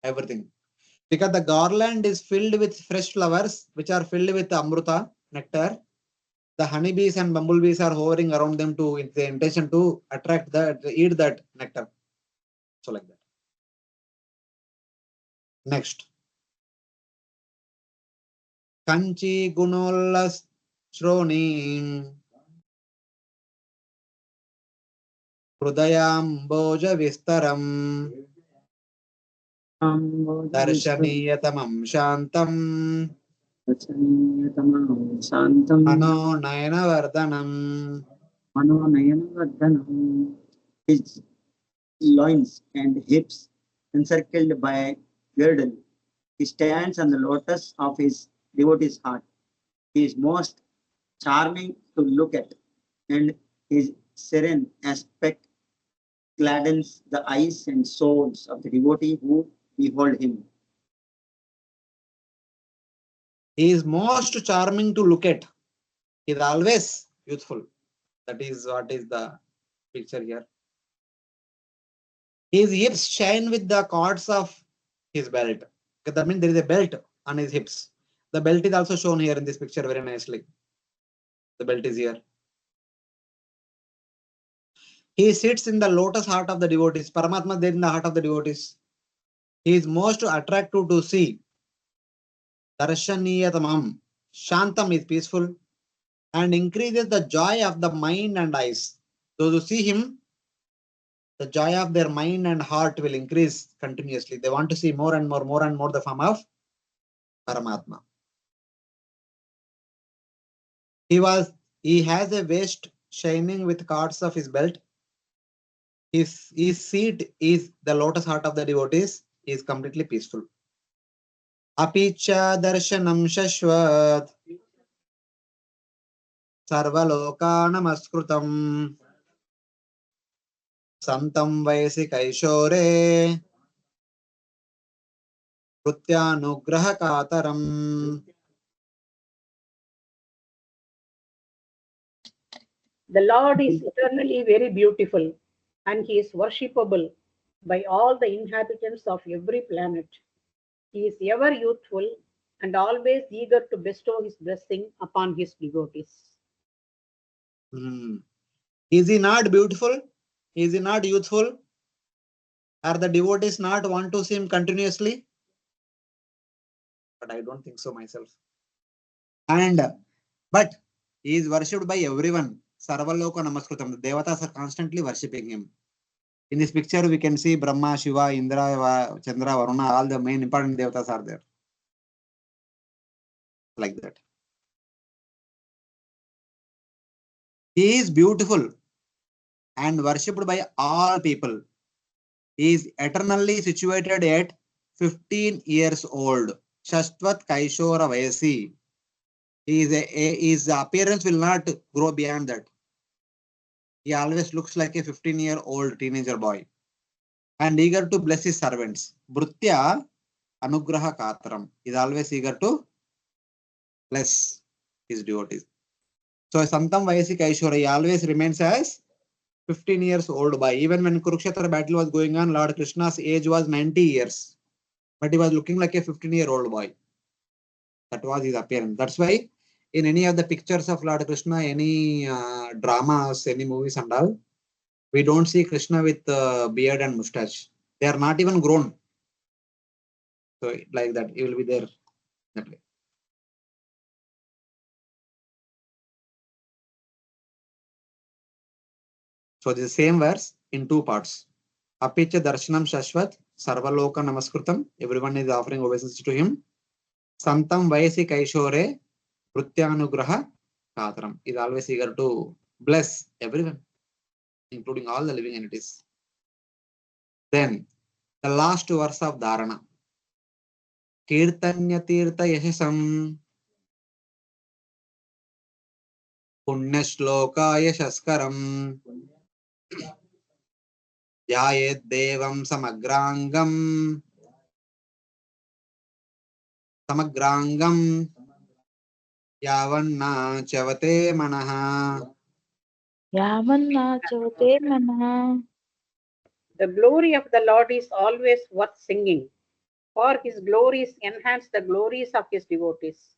Everything. Because the garland is filled with fresh flowers, which are filled with amruta, nectar. The honeybees and bumblebees are hovering around them to with the intention to attract that, eat that nectar. So like that. Next. Kanchi Gunolas Shroni Hrudayamboja Vistaram Darshaneyatamam Shantam Mano Nayanavardhanam. His loins and hips encircled by a girdle. He stands on the lotus of his devotee's heart. He is most charming to look at, and his serene aspect gladdens the eyes and souls of the devotee who behold him. He is most charming to look at. He is always youthful. That is what is the picture here. His hips shine with the cords of his belt. That means there is a belt on his hips. The belt is also shown here in this picture very nicely. The belt is here. He sits in the lotus heart of the devotees. Paramatma is there in the heart of the devotees. He is most attractive to see. Darshaniyatamam. Shantam is peaceful and increases the joy of the mind and eyes. Those who see him, the joy of their mind and heart will increase continuously. They want to see more and more the form of Paramatma. He has a waist shining with cords of his belt. His seat is the lotus heart of the devotees. He is completely peaceful. Apicha darshanam shashvat sarvalokanamaskrutam santam vaisi kaishore krutyanugraha kataram. The Lord is eternally very beautiful, and he is worshipable by all the inhabitants of every planet. He is ever youthful and always eager to bestow his blessing upon his devotees. Is he not beautiful? Is he not youthful? Are the devotees not want to see him continuously? But I don't think so myself. But he is worshipped by everyone. Sarvaloka Namaskrutam. The Devatas are constantly worshipping him. In this picture, we can see Brahma, Shiva, Indra, Chandra, Varuna, all the main important Devatas are there. Like that. He is beautiful and worshipped by all people. He is eternally situated at 15 years old. Shastvat Kaishora Vayasi. His appearance will not grow beyond that. He always looks like a 15-year-old teenager boy and eager to bless his servants. Brutya Anugraha Kataram is always eager to bless his devotees. So Santam Vayasi Kaishora, he always remains as 15 years old boy. Even when Kurukshetra battle was going on, Lord Krishna's age was 90 years. But he was looking like a 15-year-old boy. That was his appearance. That's why in any of the pictures of Lord Krishna, any dramas, any movies and all, we don't see Krishna with beard and mustache. They are not even grown. So like that, he will be there. That way. So this same verse in two parts. Apicha darshanam shashvat sarvaloka namaskrutam. Everyone is offering obeisance to him. Santam vayasi kaishore prutyanugraha kataram. Is always eager to bless everyone, including all the living entities. Then the last verse of Dharana. Kirtanya tirtha yashasam punyashloka yashaskaram Yayet devam samagrangam yavanna chavate manaha. Yavanna chavate manaha. The glory of the Lord is always worth singing, for his glories enhance the glories of his devotees.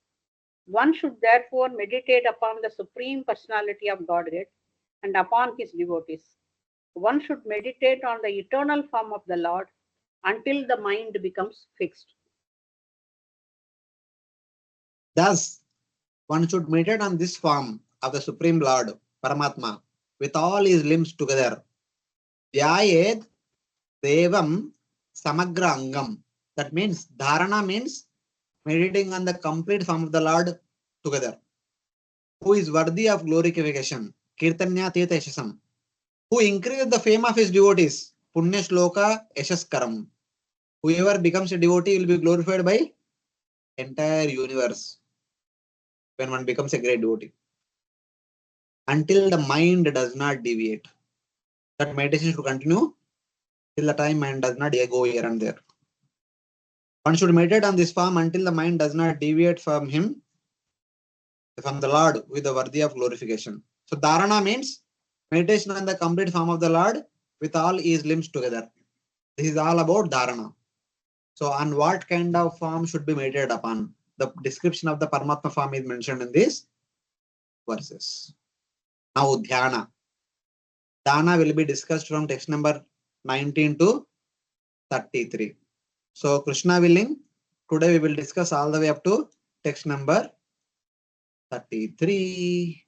One should therefore meditate upon the Supreme Personality of Godhead and upon his devotees. One should meditate on the eternal form of the Lord until the mind becomes fixed. Thus, one should meditate on this form of the Supreme Lord, Paramatma, with all his limbs together. Vyayed devam samagra angam. That means dharana means meditating on the complete form of the Lord together. Who is worthy of glorification? Kirtanya Teta Yashasam. Who increases the fame of his devotees? Punya Shloka Yashaskaram. Whoever becomes a devotee will be glorified by entire universe when one becomes a great devotee. Until the mind does not deviate. That meditation should continue till the time mind does not go here and there. One should meditate on this form until the mind does not deviate from him, from the Lord, with the worthy of glorification. So dharana means meditation on the complete form of the Lord with all his limbs together. This is all about dharana. So on what kind of form should be meditated upon? the description of the Paramatma form is mentioned in these verses. Now, dhyana. Dhyana will be discussed from text number 19 to 33. So, Krishna willing, today we will discuss all the way up to text number 33.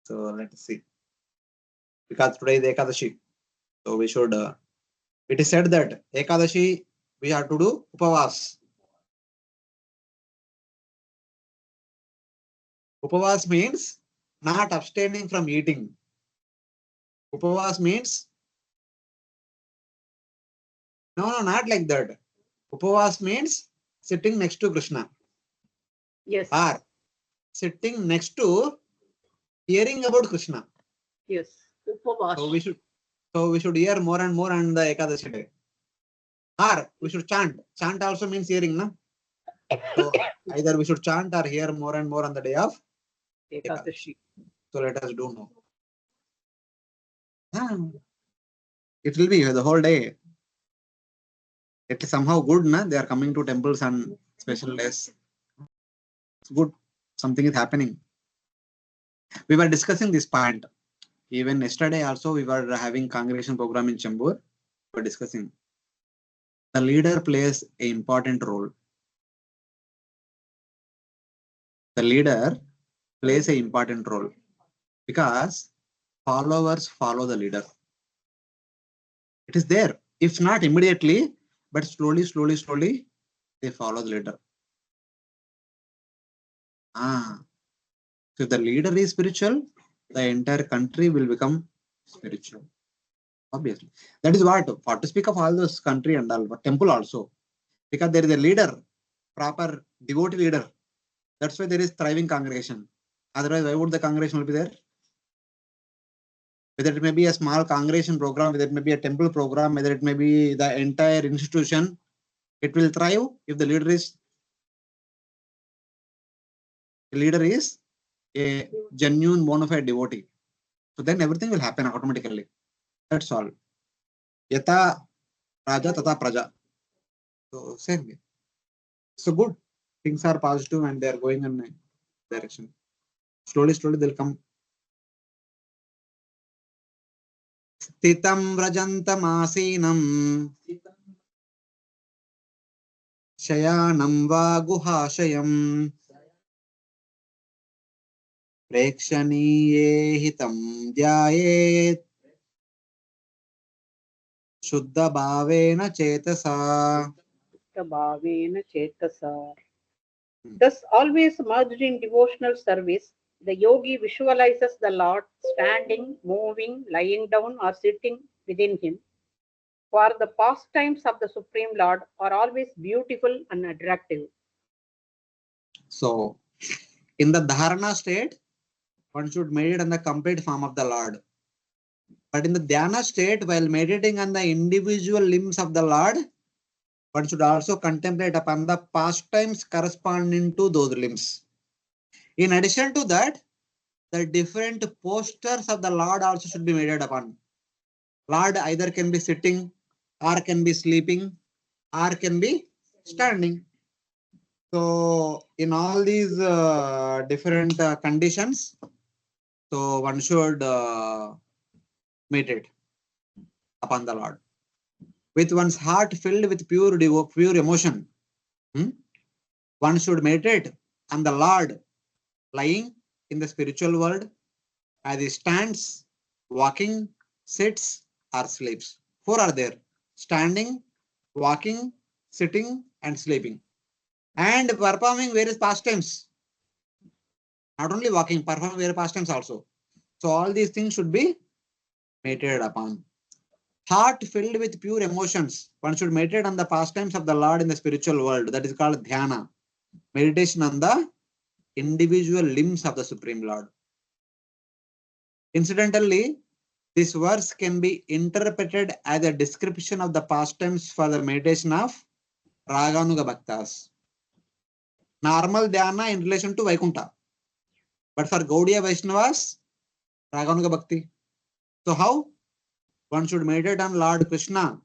So, let's see. Because today is Ekadashi. So, we should, it is said that Ekadashi, we have to do Upavas. Upavas means not abstaining from eating. Upavas means, no, not like that. Upavas means sitting next to Krishna Yes. or sitting next to hearing about Krishna. Yes. Upavash. So we should hear more and more on the Ekadashi day. Or we should chant. Chant also means hearing, na? So either we should chant or hear more and more on the day of Ekadashi. So let us do now. It will be the whole day. It is somehow good, na? They are coming to temples on special days. It's good. Something is happening. We were discussing this point. Even yesterday also we were having congregation program in Chembur. We were discussing. The leader plays an important role. The leader plays an important role because followers follow the leader. It is there. If not immediately, but slowly, they follow the leader. So if the leader is spiritual, the entire country will become spiritual. Obviously. That is what to speak of all those country and all, but temple also. Because there is a leader, proper devotee leader. That's why there is thriving congregation. Otherwise, why would the congregation will be there? Whether it may be a small congregation program, whether it may be a temple program, whether it may be the entire institution, it will thrive if the leader is a genuine bona fide devotee. So then everything will happen automatically. That's all. Yata Raja Tata Praja. So same way. So good. Things are positive and they are going in a direction. Slowly they'll come. Stitam Vrajantam Shayanam Va Guhashayam Prekshaniye Hitam Dhyayet Shuddha Bhavena Chetasa. Bhavena Chetasa. Thus, always merged in devotional service, the yogi visualizes the Lord standing, moving, lying down, or sitting within him. For the pastimes of the Supreme Lord are always beautiful and attractive. So, in the dharana state, one should meditate on the complete form of the Lord. But in the dhyana state, while meditating on the individual limbs of the Lord, one should also contemplate upon the pastimes corresponding to those limbs. In addition to that, the different postures of the Lord also should be meditated upon. Lord either can be sitting, or can be sleeping, or can be standing. So, in all these different conditions, so one should meditate upon the Lord with one's heart filled with pure emotion. One should meditate on the Lord lying in the spiritual world as he stands, walking, sits, or sleeps. 4 are there: standing, walking, sitting, and sleeping, and performing various pastimes. Not only walking, performing various pastimes also. So all these things should be meditated upon. Heart filled with pure emotions. One should meditate on the pastimes of the Lord in the spiritual world. That is called dhyana. Meditation on the individual limbs of the Supreme Lord. Incidentally, this verse can be interpreted as a description of the pastimes for the meditation of Raganuga Bhaktas. Normal dhyana in relation to Vaikuntha. But for Gaudiya Vaishnavas, Raganuga Bhakti. So how? One should meditate on Lord Krishna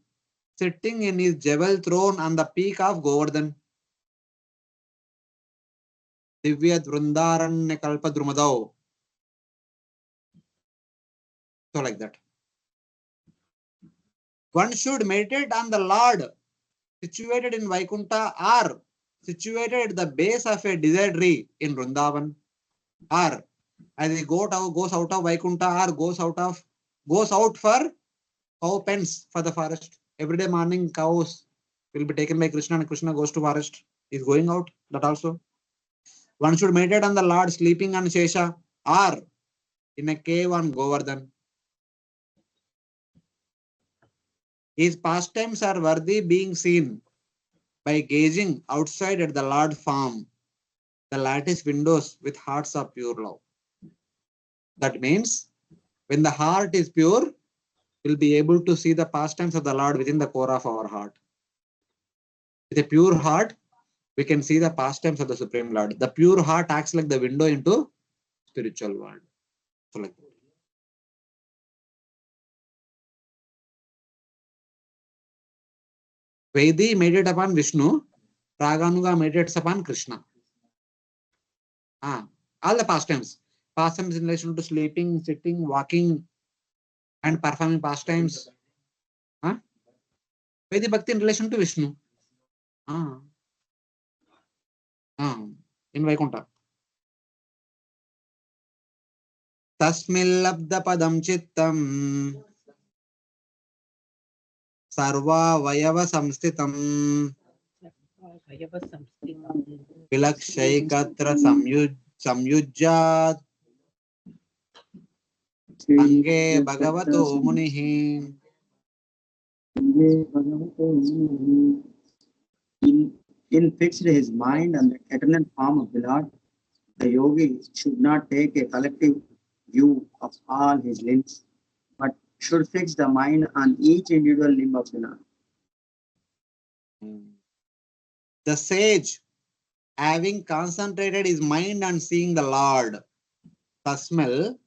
sitting in his jewel throne on the peak of Govardhan. Divya Vrundaranya Kalpa Drumadao. So like that. One should meditate on the Lord situated in Vaikunta or situated at the base of a desert tree in Vrindavan, or as he goes out of Vaikunta or goes out for cow pens for the forest. Every day morning cows will be taken by Krishna and Krishna goes to forest. Is going out, that also. One should meditate on the Lord sleeping on Shesha or in a cave on Govardhan. His pastimes are worthy being seen by gazing outside at the Lord farm, the lattice windows with hearts of pure love. That means when the heart is pure, we'll be able to see the pastimes of the Lord within the core of our heart. With a pure heart, we can see the pastimes of the Supreme Lord. The pure heart acts like the window into spiritual world. So like that. Vaidi meditates upon Vishnu, Raganuga meditates upon Krishna. All the pastimes. Pastimes in relation to sleeping, sitting, walking, and performing pastimes. Vaidi Bhakti in relation to Vishnu. In Vaikunta. Tasmillabdapadam chittam sarva vayava samstitam vilakshaikatra samyujjat ange bhagavato munihi. In fixed his mind on the eternal form of the Lord, the yogi should not take a collective view of all his limbs, but should fix the mind on each individual limb of the Lord. The sage, having concentrated his mind on seeing the Lord, tasmal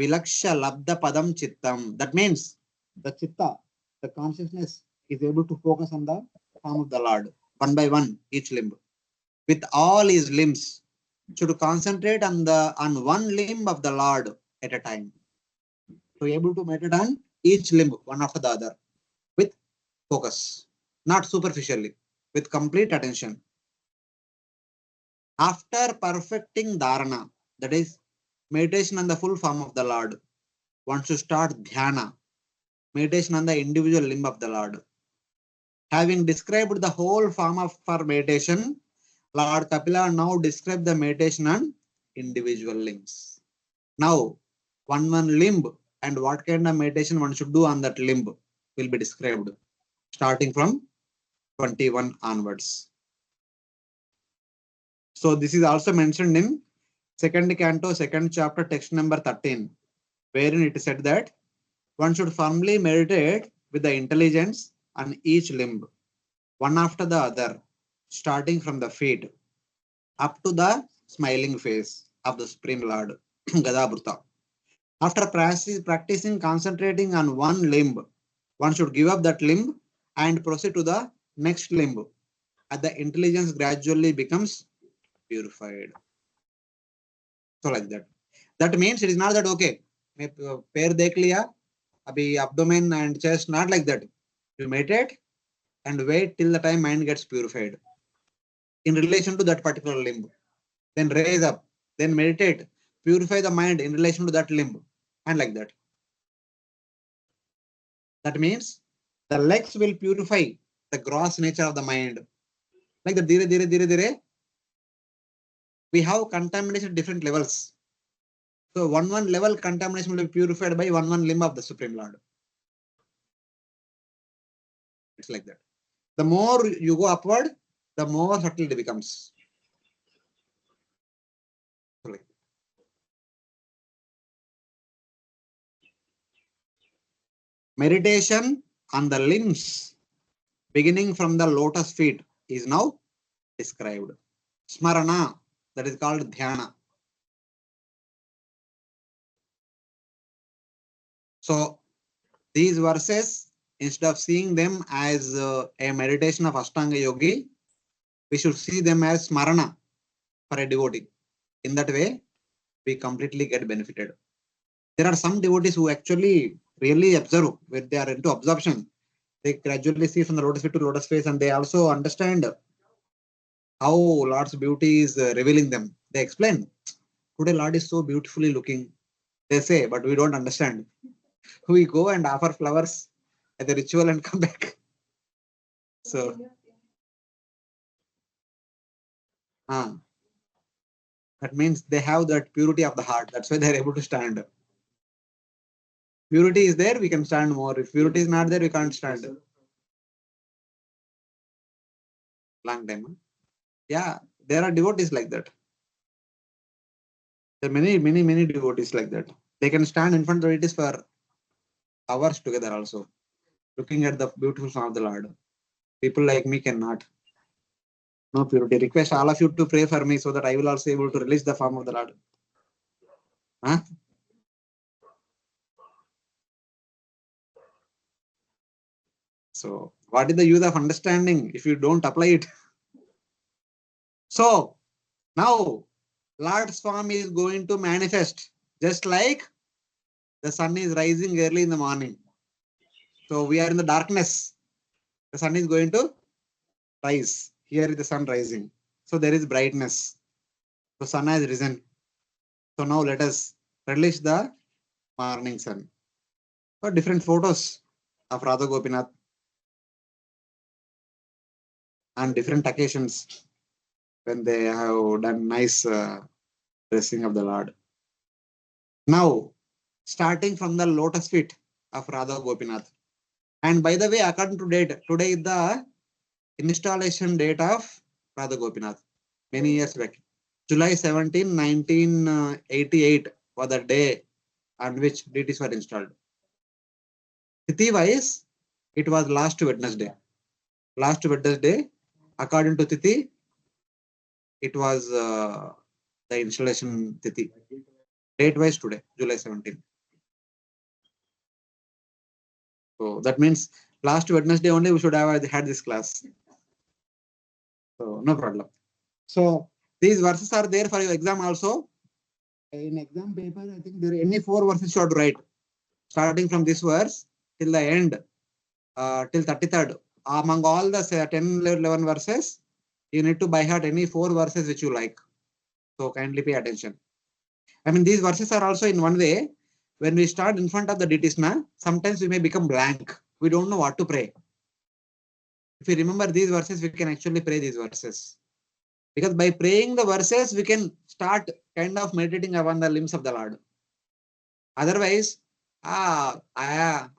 vilaksha labda padam chittam. That means the chitta, the consciousness, is able to focus on the form of the Lord, one by one, each limb. With all his limbs, should concentrate on one limb of the Lord at a time. So able to meditate on each limb, one after the other, with focus, not superficially, with complete attention. After perfecting dharana, that is meditation on the full form of the Lord, one should start dhyana, meditation on the individual limb of the Lord. Having described the whole form for meditation, Lord Kapila now described the meditation on individual limbs. Now, one limb and what kind of meditation one should do on that limb will be described, starting from 21 onwards. So this is also mentioned in second canto, second chapter, text number 13, wherein it is said that one should firmly meditate with the intelligence on each limb, one after the other, starting from the feet up to the smiling face of the Supreme Lord, Gadabruta. After practicing concentrating on one limb, one should give up that limb and proceed to the next limb, as the intelligence gradually becomes purified. So like that. That means it is not that okay, pair dekh liya, abhi abdomen and chest, not like that. You meditate and wait till the time mind gets purified in relation to that particular limb. Then raise up, then meditate, purify the mind in relation to that limb, and like that. That means the legs will purify the gross nature of the mind. Like the dire, we have contamination at different levels. So one level contamination will be purified by one limb of the Supreme Lord. It's like that. The more you go upward, the more subtle it becomes. So like meditation on the limbs beginning from the lotus feet is now described. Smarana, that is called dhyana. So these verses, instead of seeing them as a meditation of Astanga yogi, we should see them as smarana, for a devotee. In that way, we completely get benefited. There are some devotees who actually really observe when they are into absorption. They gradually see from the lotus feet to lotus face, and they also understand how Lord's beauty is revealing them. They explain, today Lord is so beautifully looking. They say, but we don't understand. We go and offer flowers at the ritual and come back. So, that means they have that purity of the heart. That's why they're able to stand. Purity is there, we can stand more. If purity is not there, we can't stand. Long time. Huh? Yeah, there are devotees like that. There are many devotees like that. They can stand in front of deities for hours together also, looking at the beautiful form of the Lord. People like me cannot. No purity. Request all of you to pray for me so that I will also able to release the form of the Lord. Huh? So, what is the use of understanding if you don't apply it? So, now Lord's form is going to manifest just like the sun is rising early in the morning. So, we are in the darkness. The sun is going to rise. Here is the sun rising. So, there is brightness. So, sun has risen. So, now let us release the morning sun. So, different photos of Radha Gopinath on different occasions when they have done nice dressing of the Lord. Now, starting from the lotus feet of Radha Gopinath. And by the way, according to date, today is the installation date of Radha Gopinath. Many years back. July 17, 1988 was the day on which deities were installed. Tithi wise, it was last Wednesday. Last Wednesday, according to Tithi, it was the installation Tithi. Date wise today, July 17. So that means last Wednesday only we should have had this class. So no problem. So these verses are there for your exam also. In exam paper, I think there are any 4 verses you have to write. Starting from this verse till the end, till 33rd. Among all the 10, 11 verses, you need to by heart any 4 verses which you like. So kindly pay attention. I mean, these verses are also in one way. When we start in front of the deities, sometimes we may become blank. We don't know what to pray. If we remember these verses, we can actually pray these verses. Because by praying the verses, we can start kind of meditating upon the limbs of the Lord. Otherwise, Ayaram,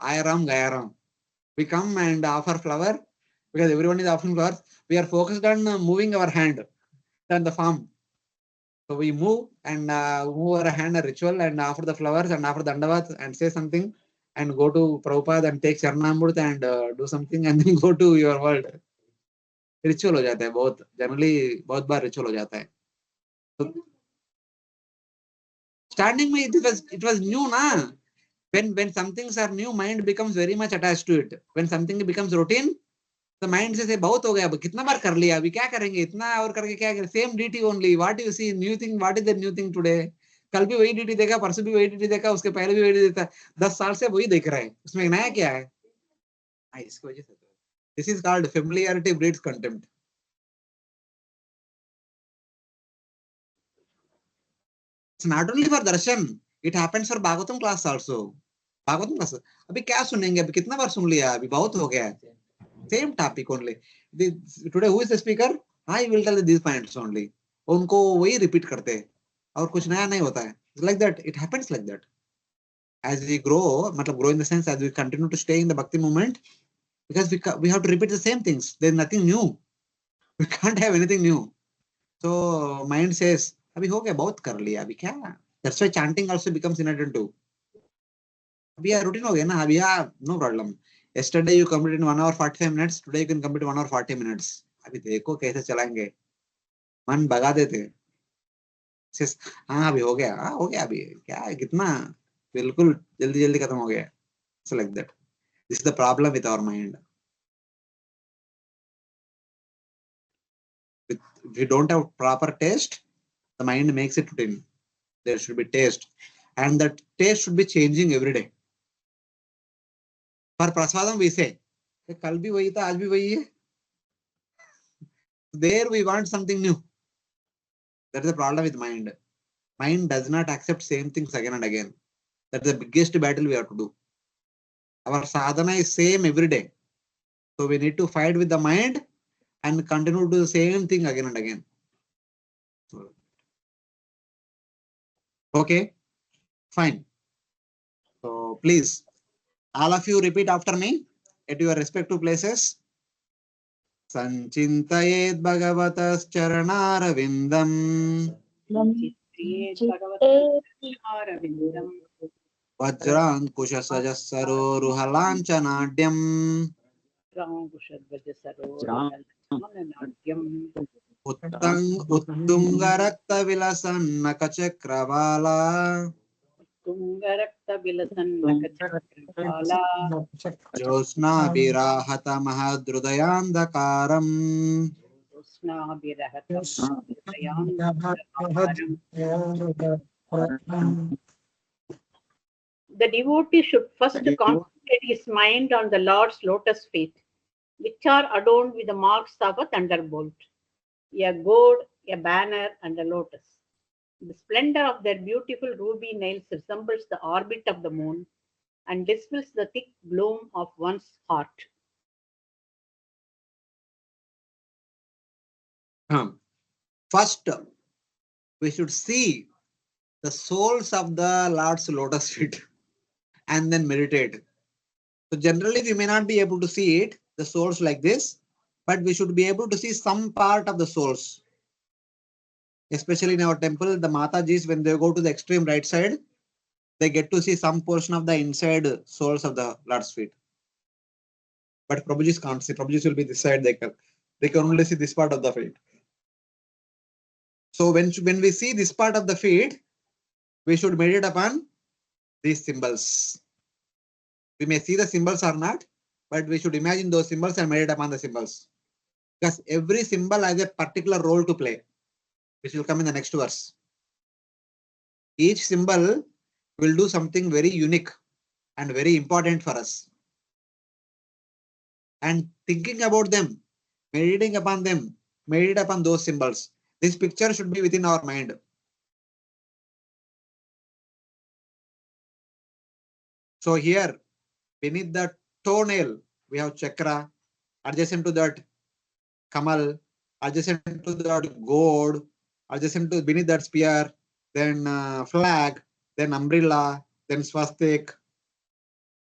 Gayaram. We come and offer flower because everyone is offering flowers. We are focused on moving our hand than the form. So we move and move our hand a ritual and offer the flowers and offer the dandavat and say something and go to Prabhupada and take Charanamrut and do something and then go to your world. Ritual हो जाता है बहुत generally बहुत बार ritual हो जाता है तो starting में it was new ना when some things are new mind becomes very much attached to it when something becomes routine the mind से बहुत हो गया अब कितना बार कर लिया अभी क्या करेंगे इतना और करके क्या करें same dt only what you see new thing what is the new thing today कल भी वही dt देखा परसों भी वही dt देखा उसके पहले भी वही dt देखा 10 साल से वही देख रहे हैं उसमें नया क्या है इसकी वजह से this is called familiarity breeds contempt. It's not only for darshan, it happens for Bhagavatam class also. Bhagavatam class. अभी क्या सुनेंगे अभी कितना बार सुन लिया अभी बहुत हो गया है. Same topic only. Today who is the speaker? I will tell these points only. उनको वही repeat करते हैं और कुछ नया नहीं होता है. It's like that. It happens like that. As we grow, मतलब grow in the sense as we continue to stay in the bhakti movement, because we have to repeat the same things. There's nothing new. We can't have anything new. So mind says, अभी हो गया बहुत कर लिया अभी क्या? That's why chanting also becomes inattentive. अभी यार routine हो गया ना अभी यार no problem. Yesterday you completed in 1 hour 45 minutes. Today you can complete 1 hour 40 minutes. अभी देखो कैसे चलाएंगे. मन भगा देते. Says हाँ अभी हो गया अभी क्या है कितना बिल्कुल जल्दी जल्दी खत्म हो गया. So like that. This is the problem with our mind. If we don't have proper taste, The mind makes it routine. There should be taste. And that taste should be changing every day. For prasadam, we say, kal bhi wahi tha, aaj bhi wahi hai. There we want something new. That is the problem with mind. Mind does not accept same things again and again. That's the biggest battle we have to do. Our sadhana is same every day. So we need to fight with the mind and continue to do the same thing again and again. Okay, fine. So please, all of you repeat after me at your respective places. Sanchintayet Bhagavatas Charanarvindam Arvindam Vajrankusha Sajassaro Ruhalanchanaadyam Nadyam Uttungarakta Vilasannakachakravala Tungarakta Vilasan Josna Birahata Mahadrudayandakaram Usna The devotee should first concentrate his mind on the Lord's lotus feet, which are adorned with the marks of a thunderbolt, a gourd, a banner, and a lotus. The splendor of their beautiful ruby nails resembles the orbit of the moon and dispels the thick bloom of one's heart. First, we should see the soles of the Lord's lotus feet and then meditate. So generally, we may not be able to see it, the soles like this, but we should be able to see some part of the soles. Especially in our temple, the Matajis, when they go to the extreme right side, they get to see some portion of the inside soles of the Lord's feet. But Prabhujis can't see. Prabhujis will be this side. They can only see this part of the feet. So when we see this part of the feet, we should meditate upon these symbols. We may see the symbols or not, but we should imagine those symbols and meditate upon the symbols. Because every symbol has a particular role to play, which will come in the next verse. Each symbol will do something very unique and very important for us. And thinking about them, meditating upon them, meditate upon those symbols. This picture should be within our mind. So here, beneath the toenail, we have chakra. Adjacent to that, kamal. Adjacent to that, gourd. Adjacent to beneath that spear, then flag, then umbrella, then swastik.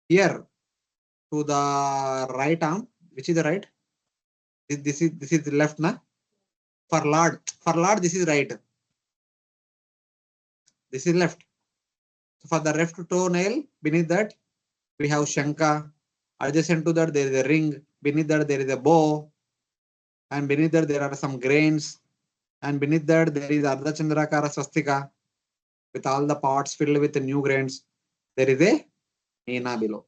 Here, to the right arm, which is the right? This is the left, na? For Lord, this is right. This is left. So for the left toenail, beneath that, we have Shanka. Adjacent to that, there is a ring. Beneath that, there is a bow. And beneath that, there are some grains. And beneath that, there is Ardha Chandrakara Swastika with all the pots filled with the new grains. There is a Meena below.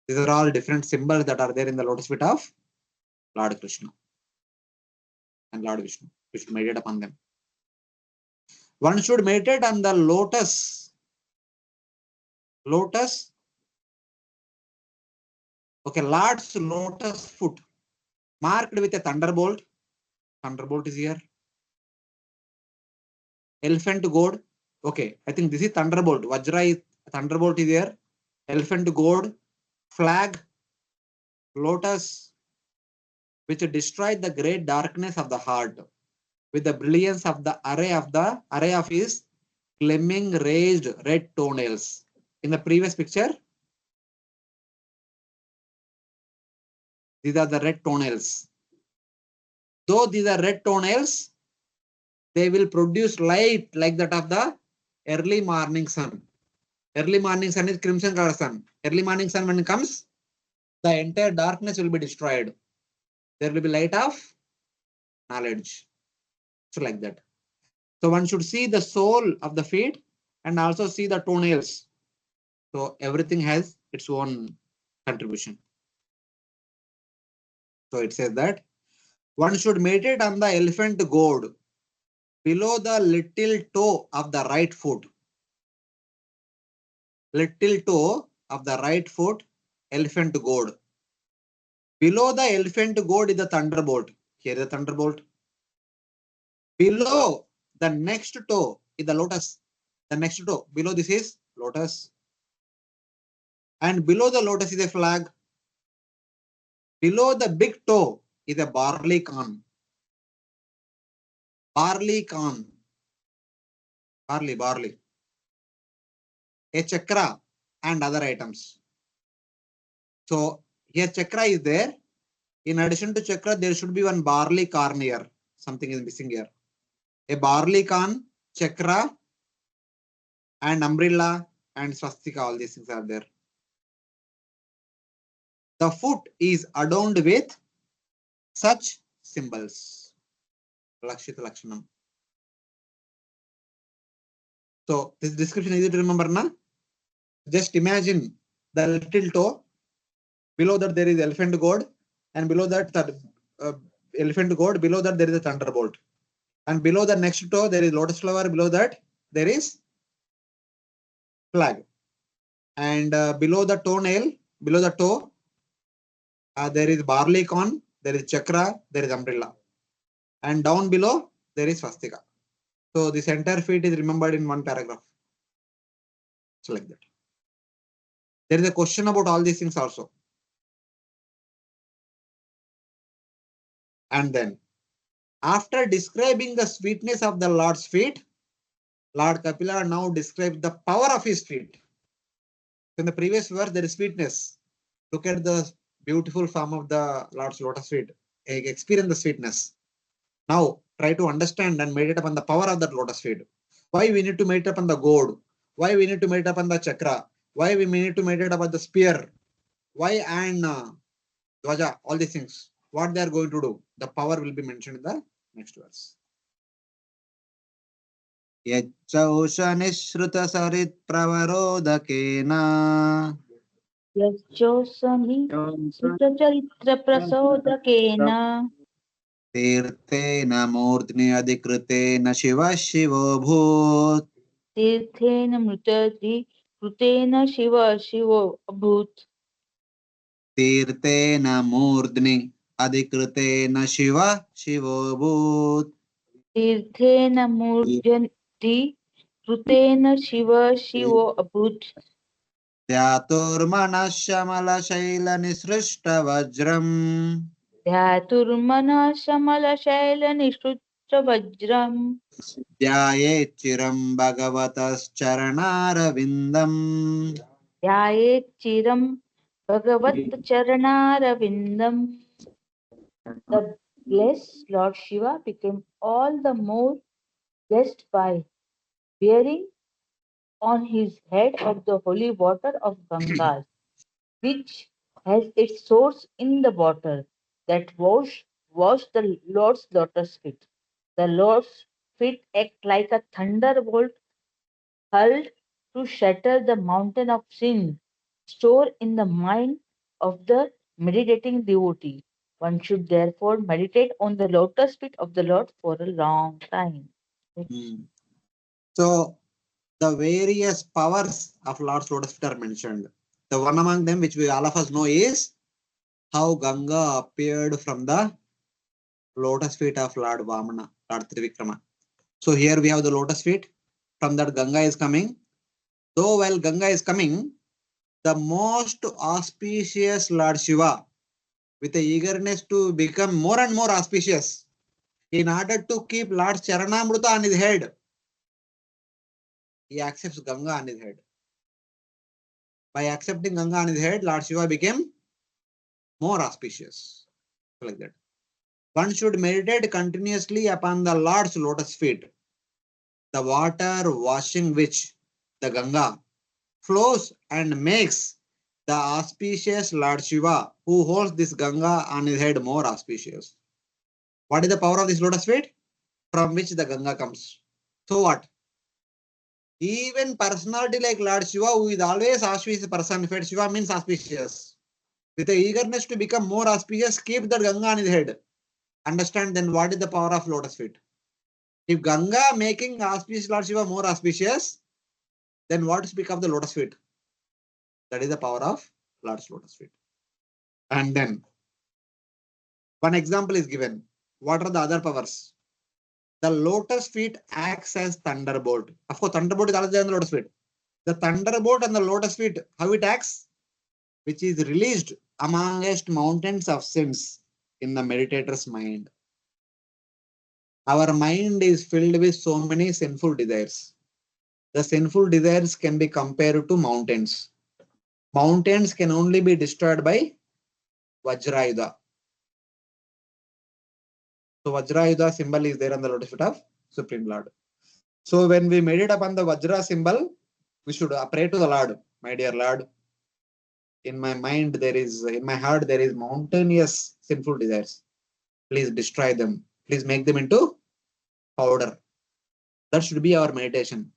These are all different symbols that are there in the lotus feet of Lord Krishna and Lord Vishnu. We should meditate upon them. One should meditate on the lotus. Okay, Lord's lotus foot marked with a thunderbolt. Thunderbolt is here. Elephant gourd. Okay, I think this is thunderbolt. Vajra is thunderbolt is here. Elephant gourd, flag, lotus, which destroyed the great darkness of the heart with the brilliance of the array of his gleaming raised red toenails. In the previous picture, these are the red toenails. Though these are red toenails, they will produce light like that of the early morning sun. Early morning sun is crimson color sun. Early morning sun, when it comes, the entire darkness will be destroyed. There will be light of knowledge. So like that. So one should see the sole of the feet and also see the toenails. So everything has its own contribution. So it says that one should meditate on the elephant gourd. below the little toe of the right foot. Little toe of the right foot, elephant gourd. Below the elephant gourd is the thunderbolt. Here is the thunderbolt. Below the next toe is the lotus. The next toe. Below this is lotus. And below the lotus is a flag. Below the big toe is a barley corn. Barley corn. Barley. A chakra and other items. So here chakra is there. In addition to chakra, there should be one barley corn here. Something is missing here. A barley corn, chakra, and umbrella and swastika. All these things are there. The foot is adorned with such symbols. Lakshita Lakshanam. So this description easy to remember, na? Just imagine the little toe. Below that there is elephant gourd, and below that elephant gourd. Below that there is a thunderbolt, and below the next toe there is lotus flower. Below that there is flag, and below the toenail, below the toe, there is barley corn. There is chakra. There is umbrella, and down below there is swastika. So this entire feat is remembered in one paragraph. So like that. There is a question about all these things also. And then, after describing the sweetness of the Lord's feet, Lord Kapila now describes the power of his feet. In the previous verse, there is sweetness. Look at the beautiful form of the Lord's lotus feet. Experience the sweetness. Now, try to understand and meditate upon the power of that lotus feet. Why we need to meditate upon the gourd? Why we need to meditate upon the chakra? Why we need to meditate about the spear? Why and dvaja? All these things. What they are going to do? The power will be mentioned in the next verse. Yachaushaniśruta sarit pravarodakena. Yachosani Sutacharitra Prasodakena. Tirthena murdni adikritena shiva shivo bhut. Tirthena Mritati Krutena Shiva Shivo Abhut. Tirthena murdni adikritena shiva shivo bhut. Tirthena Murjanti Krutena Shiva Shivo Abhut. Dhyaturmanashamala shaila nisrishta vajram. Dhyaturmana Shamala Shaila Nishrutra Vajram. Dhyaye chiram bhagavatas charanarvindam. Dhyaye Chiram Bhagavat Charanaravindam. The blessed Lord Shiva became all the more blessed by bearing on his head of the holy water of Gangas, which has its source in the water that washed the Lord's lotus feet. The Lord's feet act like a thunderbolt hurled to shatter the mountain of sin stored in the mind of the meditating devotee. One should therefore meditate on the lotus feet of the Lord for a long time. So the various powers of Lord's lotus feet are mentioned. The one among them which we all of us know is how Ganga appeared from the lotus feet of Lord Vamana, Lord Trivikrama. So here we have the lotus feet. From that Ganga is coming. Though while Ganga is coming, the most auspicious Lord Shiva, with the eagerness to become more and more auspicious, in order to keep Lord Charanamruta on his head, he accepts Ganga on his head. By accepting Ganga on his head, Lord Shiva became more auspicious. Like that. One should meditate continuously upon the Lord's lotus feet, the water washing which the Ganga flows and makes the auspicious Lord Shiva, who holds this Ganga on his head, more auspicious. What is the power of this lotus feet? From which the Ganga comes. So what? Even personality like Lord Shiva, who is always auspicious personified, Shiva means auspicious. With the eagerness to become more auspicious, keep the Ganga on his head. Understand then what is the power of lotus feet. If Ganga making auspicious Lord Shiva more auspicious, then what to speak of the lotus feet? That is the power of Lord's lotus feet. And then one example is given. What are the other powers? The lotus feet acts as thunderbolt. Of course, thunderbolt is other than the lotus feet. The thunderbolt and the lotus feet, how it acts? Which is released amongst mountains of sins in the meditator's mind. Our mind is filled with so many sinful desires. The sinful desires can be compared to mountains. Mountains can only be destroyed by Vajrayuda. So Vajrayuda symbol is there on the lotus feet of Supreme Lord. So when we meditate upon the Vajra symbol, we should pray to the Lord. My dear Lord, in my mind in my heart there is mountainous sinful desires. Please destroy them. Please make them into powder. That should be our meditation.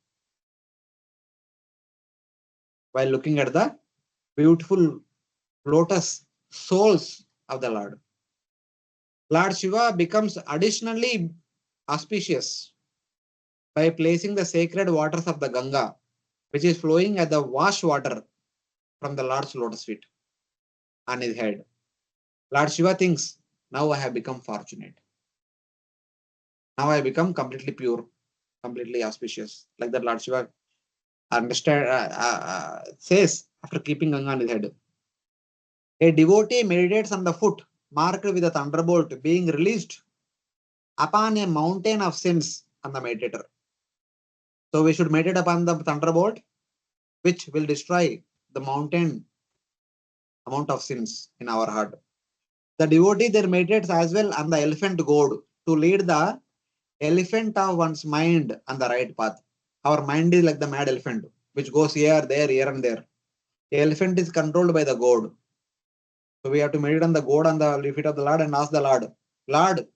While looking at the beautiful lotus souls of the Lord. Lord Shiva becomes additionally auspicious by placing the sacred waters of the Ganga, which is flowing as the wash water from the Lord's lotus feet on his head. Lord Shiva thinks, now I have become fortunate. Now I become completely pure, completely auspicious. Like that Lord Shiva says after keeping Ganga on his head. A devotee meditates on the foot marked with a thunderbolt being released upon a mountain of sins on the meditator. So we should meditate upon the thunderbolt, which will destroy the mountain amount of sins in our heart. The devotee then meditates as well on the elephant goad to lead the elephant of one's mind on the right path. Our mind is like the mad elephant, which goes here, here and there. The elephant is controlled by the goad. So we have to meditate on the goad on the feet of the Lord and ask the Lord, Lord,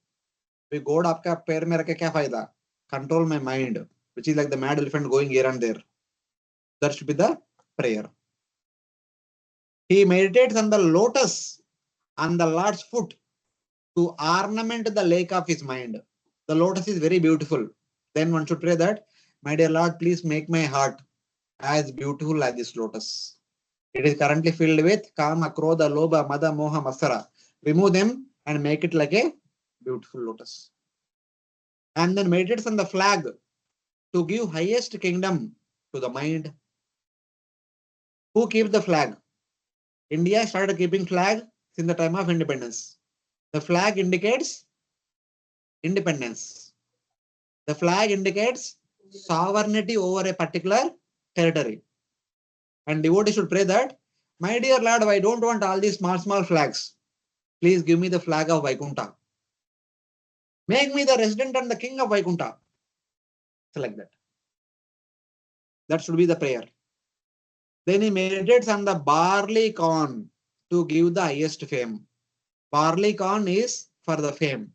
we goad आपका पैर में रखे क्या फायदा? Control my mind, which is like the mad elephant going here and there. That should be the prayer. He meditates on the lotus on the Lord's foot to ornament the lake of his mind. The lotus is very beautiful. Then one should pray that, my dear Lord, please make my heart as beautiful as this lotus. It is currently filled with Kama, Krodha, Lobha, Mada, Moha, Masara. Remove them and make it like a beautiful lotus. And then meditates on the flag to give highest kingdom to the mind. Who keeps the flag? India started keeping flag since the time of independence. The flag indicates independence. The flag indicates sovereignty over a particular territory. And devotee should pray that, my dear Lord, I don't want all these small flags. Please give me the flag of Vaikuntha. Make me the resident and the king of Vaikuntha. So like that. That should be the prayer. Then he meditates on the barley corn to give the highest fame. Barley corn is for the fame.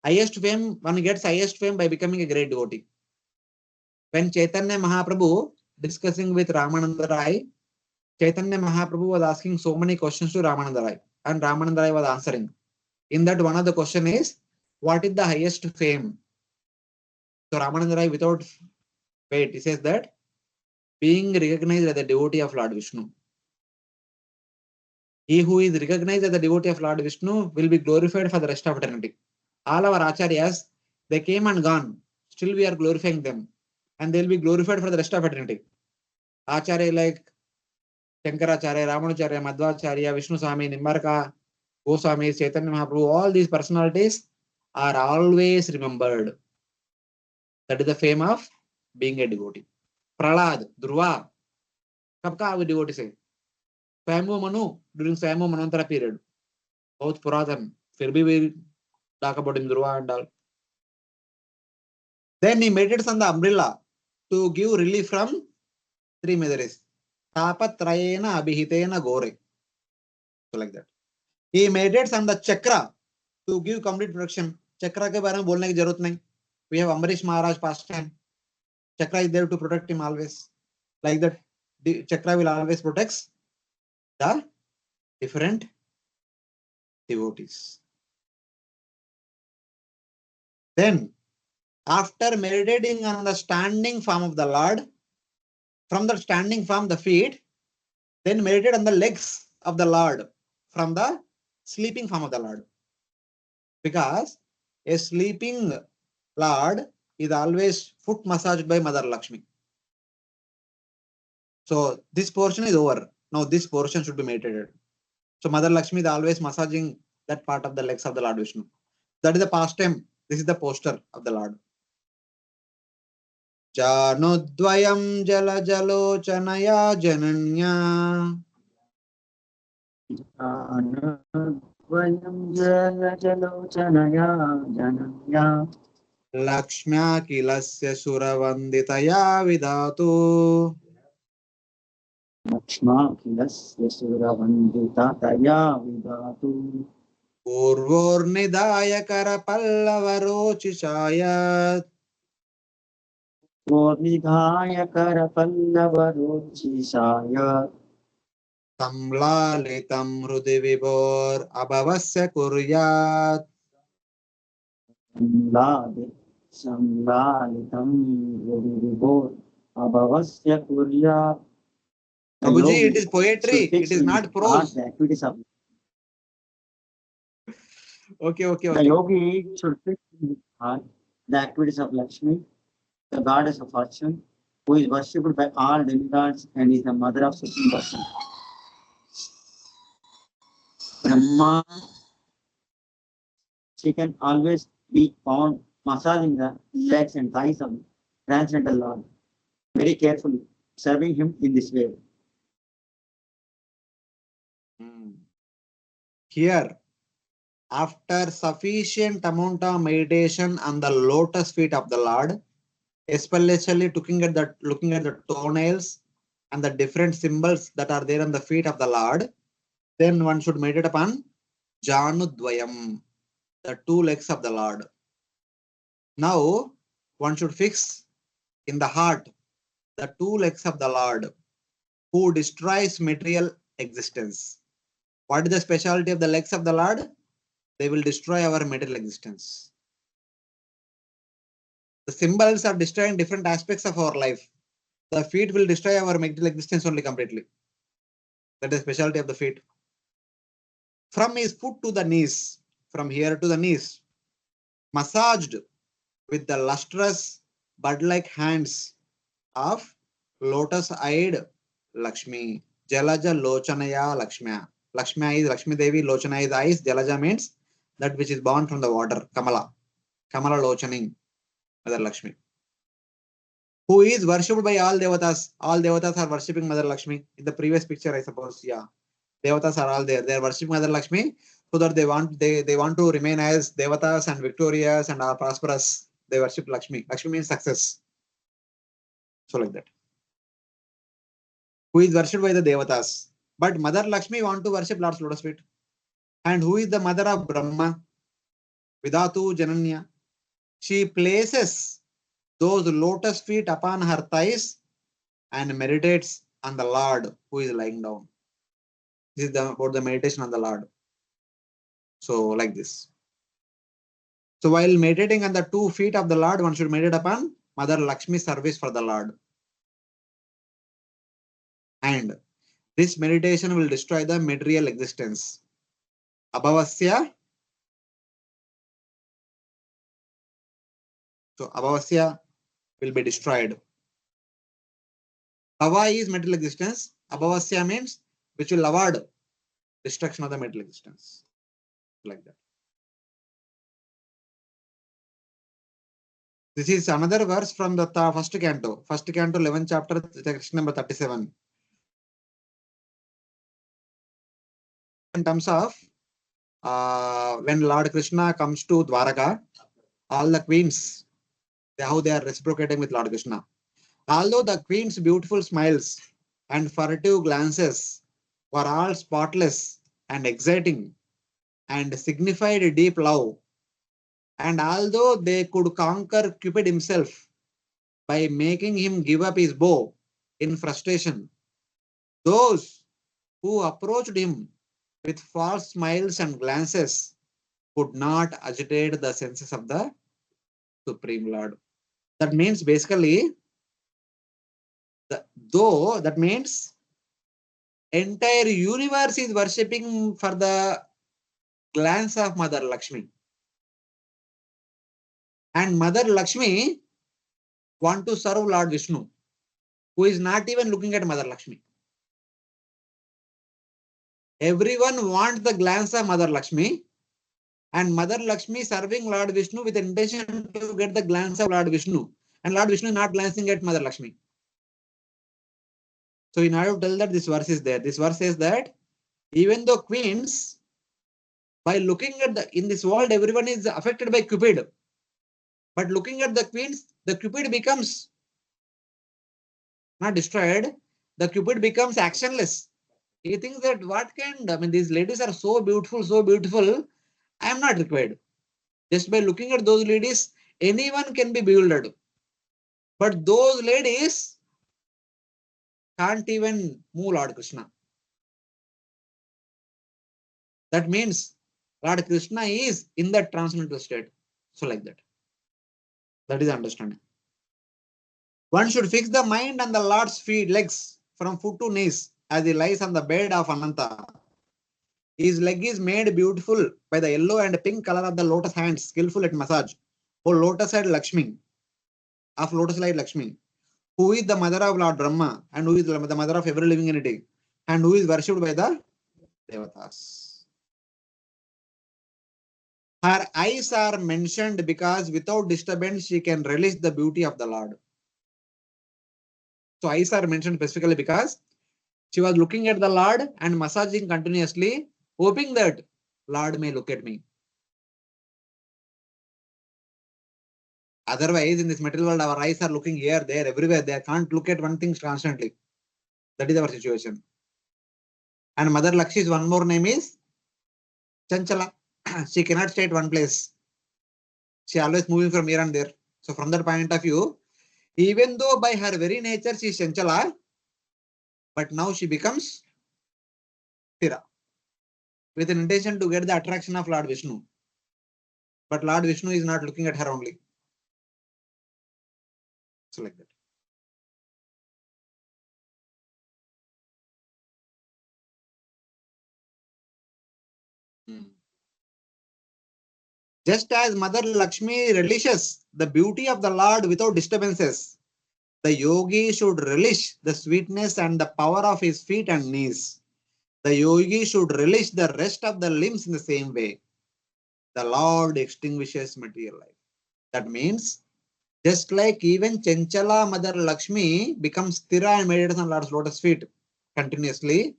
Highest fame, one gets highest fame by becoming a great devotee. When Chaitanya Mahaprabhu discussing with Ramananda Rai, Chaitanya Mahaprabhu was asking so many questions to Ramananda Rai, and Ramananda Rai was answering. In that, one of the question is, what is the highest fame? So Ramananda Rai, without wait, he says that being recognized as the devotee of Lord Vishnu. He who is recognized as the devotee of Lord Vishnu will be glorified for the rest of eternity. All our acharyas, they came and gone. Still we are glorifying them. And they will be glorified for the rest of eternity. Acharya like Shankaracharya, Ramanacharya, Madhvacharya, Vishnu Swami, Nimbarka, Goswami, Chaitanya Mahaprabhu, all these personalities are always remembered. That is the fame of being a devotee. Prahlad, Dhruva, कब का आगे devotee से? Swayambhu Manu, during Swayambhu Manvantara period. बहुत पुरातन, फिर भी we talk about him, Dhruva and all. Then he meditates on the umbrella to give relief from three miseries. Tapatrayena abhihitena gore. So like that. He meditates on the chakra to give complete protection. Chakra के बारे में बोलने की जरूरत नहीं. We have Ambarish Maharaj past time. Chakra is there to protect him always. Like that, the chakra will always protect the different devotees. Then, after meditating on the standing form of the Lord, from the standing form, the feet, then meditate on the legs of the Lord from the sleeping form of the Lord. Because a sleeping Lord is always foot massaged by Mother Lakshmi. So this portion is over. Now this portion should be meditated. So Mother Lakshmi is always massaging that part of the legs of the Lord Vishnu. That is the pastime. This is the posture of the Lord. Janudvayam jala jalochanaya jananya. Vayam jala jalochanaya jananya Lakshmya kilasya suravanditaya vidhatu. Lakshma kilasya suravandita taya vidatu Purvornidaya karapallavarochishayat. Vornidhaya karapallavarochishaya Samlalitam hrudi vibhor abhavasya kuryat. Samlalitam Vibhor Abhavasya Kurya. The Prabhuji, it yogi is poetry. should fix It is in not his heart prose. the activities of Okay. yogi should fix in his heart the activities of Lakshmi, the goddess of fortune, who is worshipped by all demigods and is the mother of Supreme Person. Brahma, she can always be found massaging the legs and thighs of Transcendental Lord very carefully, serving him in this way. Here, after sufficient amount of meditation on the lotus feet of the Lord, especially looking at the toenails and the different symbols that are there on the feet of the Lord, then one should meditate upon Janudvayam, the two legs of the Lord. Now, one should fix in the heart the two legs of the Lord who destroys material existence. What is the specialty of the legs of the Lord? They will destroy our material existence. The symbols are destroying different aspects of our life. The feet will destroy our material existence only completely. That is the specialty of the feet. From his foot to the knees, from here to the knees, massaged with the lustrous bud-like hands of lotus-eyed Lakshmi. Jalaja Lochanaya Lakshmya. Lakshmya is Lakshmi Devi, Lochana is eyes, Jalaja means that which is born from the water, Kamala. Kamala Lochaning, Mother Lakshmi. Who is worshipped by all devatas. All devatas are worshipping Mother Lakshmi. In the previous picture, I suppose, yeah. Devatas are all there. They are worshipping Mother Lakshmi so that they want to remain as devatas and victorious and are prosperous. They worship Lakshmi. Lakshmi means success. So like that. Who is worshipped by the devatas. But Mother Lakshmi want to worship Lord's lotus feet. And who is the mother of Brahma? Vidatu Jananya. She places those lotus feet upon her thighs and meditates on the Lord who is lying down. This is about the meditation on the Lord. So like this. So while meditating on the 2 feet of the Lord, one should meditate upon Mother Lakshmi's service for the Lord. And this meditation will destroy the material existence. Abhavasya. So Abhavasya will be destroyed. Bhava is material existence. Abhavasya means which will avoid destruction of the material existence. Like that. This is another verse from the first canto. First canto, 11th chapter, text number 37. In terms of when Lord Krishna comes to Dwaraka, all the queens, how they are reciprocating with Lord Krishna. Although the queen's beautiful smiles and furtive glances were all spotless and exciting and signified deep love, and although they could conquer Cupid himself by making him give up his bow in frustration, those who approached him with false smiles and glances could not agitate the senses of the Supreme Lord. That means basically, that means entire universe is worshipping for the glance of Mother Lakshmi. And Mother Lakshmi want to serve Lord Vishnu, who is not even looking at Mother Lakshmi. Everyone wants the glance of Mother Lakshmi, and Mother Lakshmi serving Lord Vishnu with the intention to get the glance of Lord Vishnu. And Lord Vishnu is not glancing at Mother Lakshmi. So in order to tell that this verse is there, this verse says that even though queens, by looking at in this world, everyone is affected by Cupid. But looking at the queens, the Cupid becomes not destroyed, the Cupid becomes actionless. He thinks that these ladies are so beautiful, I am not required. Just by looking at those ladies, anyone can be bewildered. But those ladies can't even move Lord Krishna. That means Lord Krishna is in that transcendental state. So like that. That is understanding. One should fix the mind on the Lord's feet, legs, from foot to knees, as he lies on the bed of Ananta. His leg is made beautiful by the yellow and pink color of the lotus hands, skillful at massage. O lotus-eyed Lakshmi, of lotus-eyed Lakshmi, who is the mother of Lord Brahma, and who is the mother of every living entity, and who is worshipped by the Devatas. Her eyes are mentioned because without disturbance she can relish the beauty of the Lord. So eyes are mentioned specifically because she was looking at the Lord and massaging continuously, hoping that Lord may look at me. Otherwise, in this material world, our eyes are looking here, there, everywhere. They can't look at one thing constantly. That is our situation. And Mother Lakshi's one more name is Chanchala. She cannot stay at one place. She always moving from here and there. So from that point of view, even though by her very nature she is Chanchala, but now she becomes Thira, with an intention to get the attraction of Lord Vishnu. But Lord Vishnu is not looking at her only. So like that. Just as Mother Lakshmi relishes the beauty of the Lord without disturbances, the yogi should relish the sweetness and the power of his feet and knees. The yogi should relish the rest of the limbs in the same way. The Lord extinguishes material life. That means, just like even Chanchala Mother Lakshmi becomes Thira and meditates on Lord's lotus feet continuously,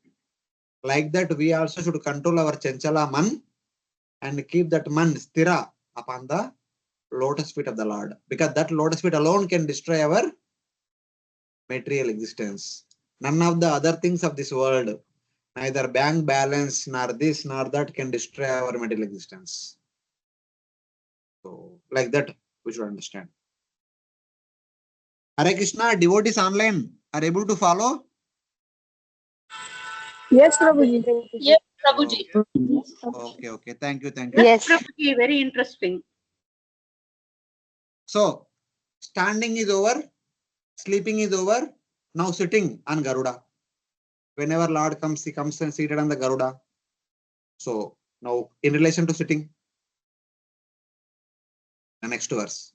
like that we also should control our Chanchala Man and keep that Man Sthira upon the lotus feet of the Lord. Because that lotus feet alone can destroy our material existence. None of the other things of this world, neither bank balance, nor this, nor that, can destroy our material existence. So, like that, we should understand. Hare Krishna, devotees online are able to follow? Yes, Prabhuji. Yes, Prabhuji. Okay. Thank you. Yes, Prabhuji, very interesting. So, standing is over, sleeping is over. Now sitting on Garuda. Whenever Lord comes, he comes and seated on the Garuda. So, now in relation to sitting, the next verse.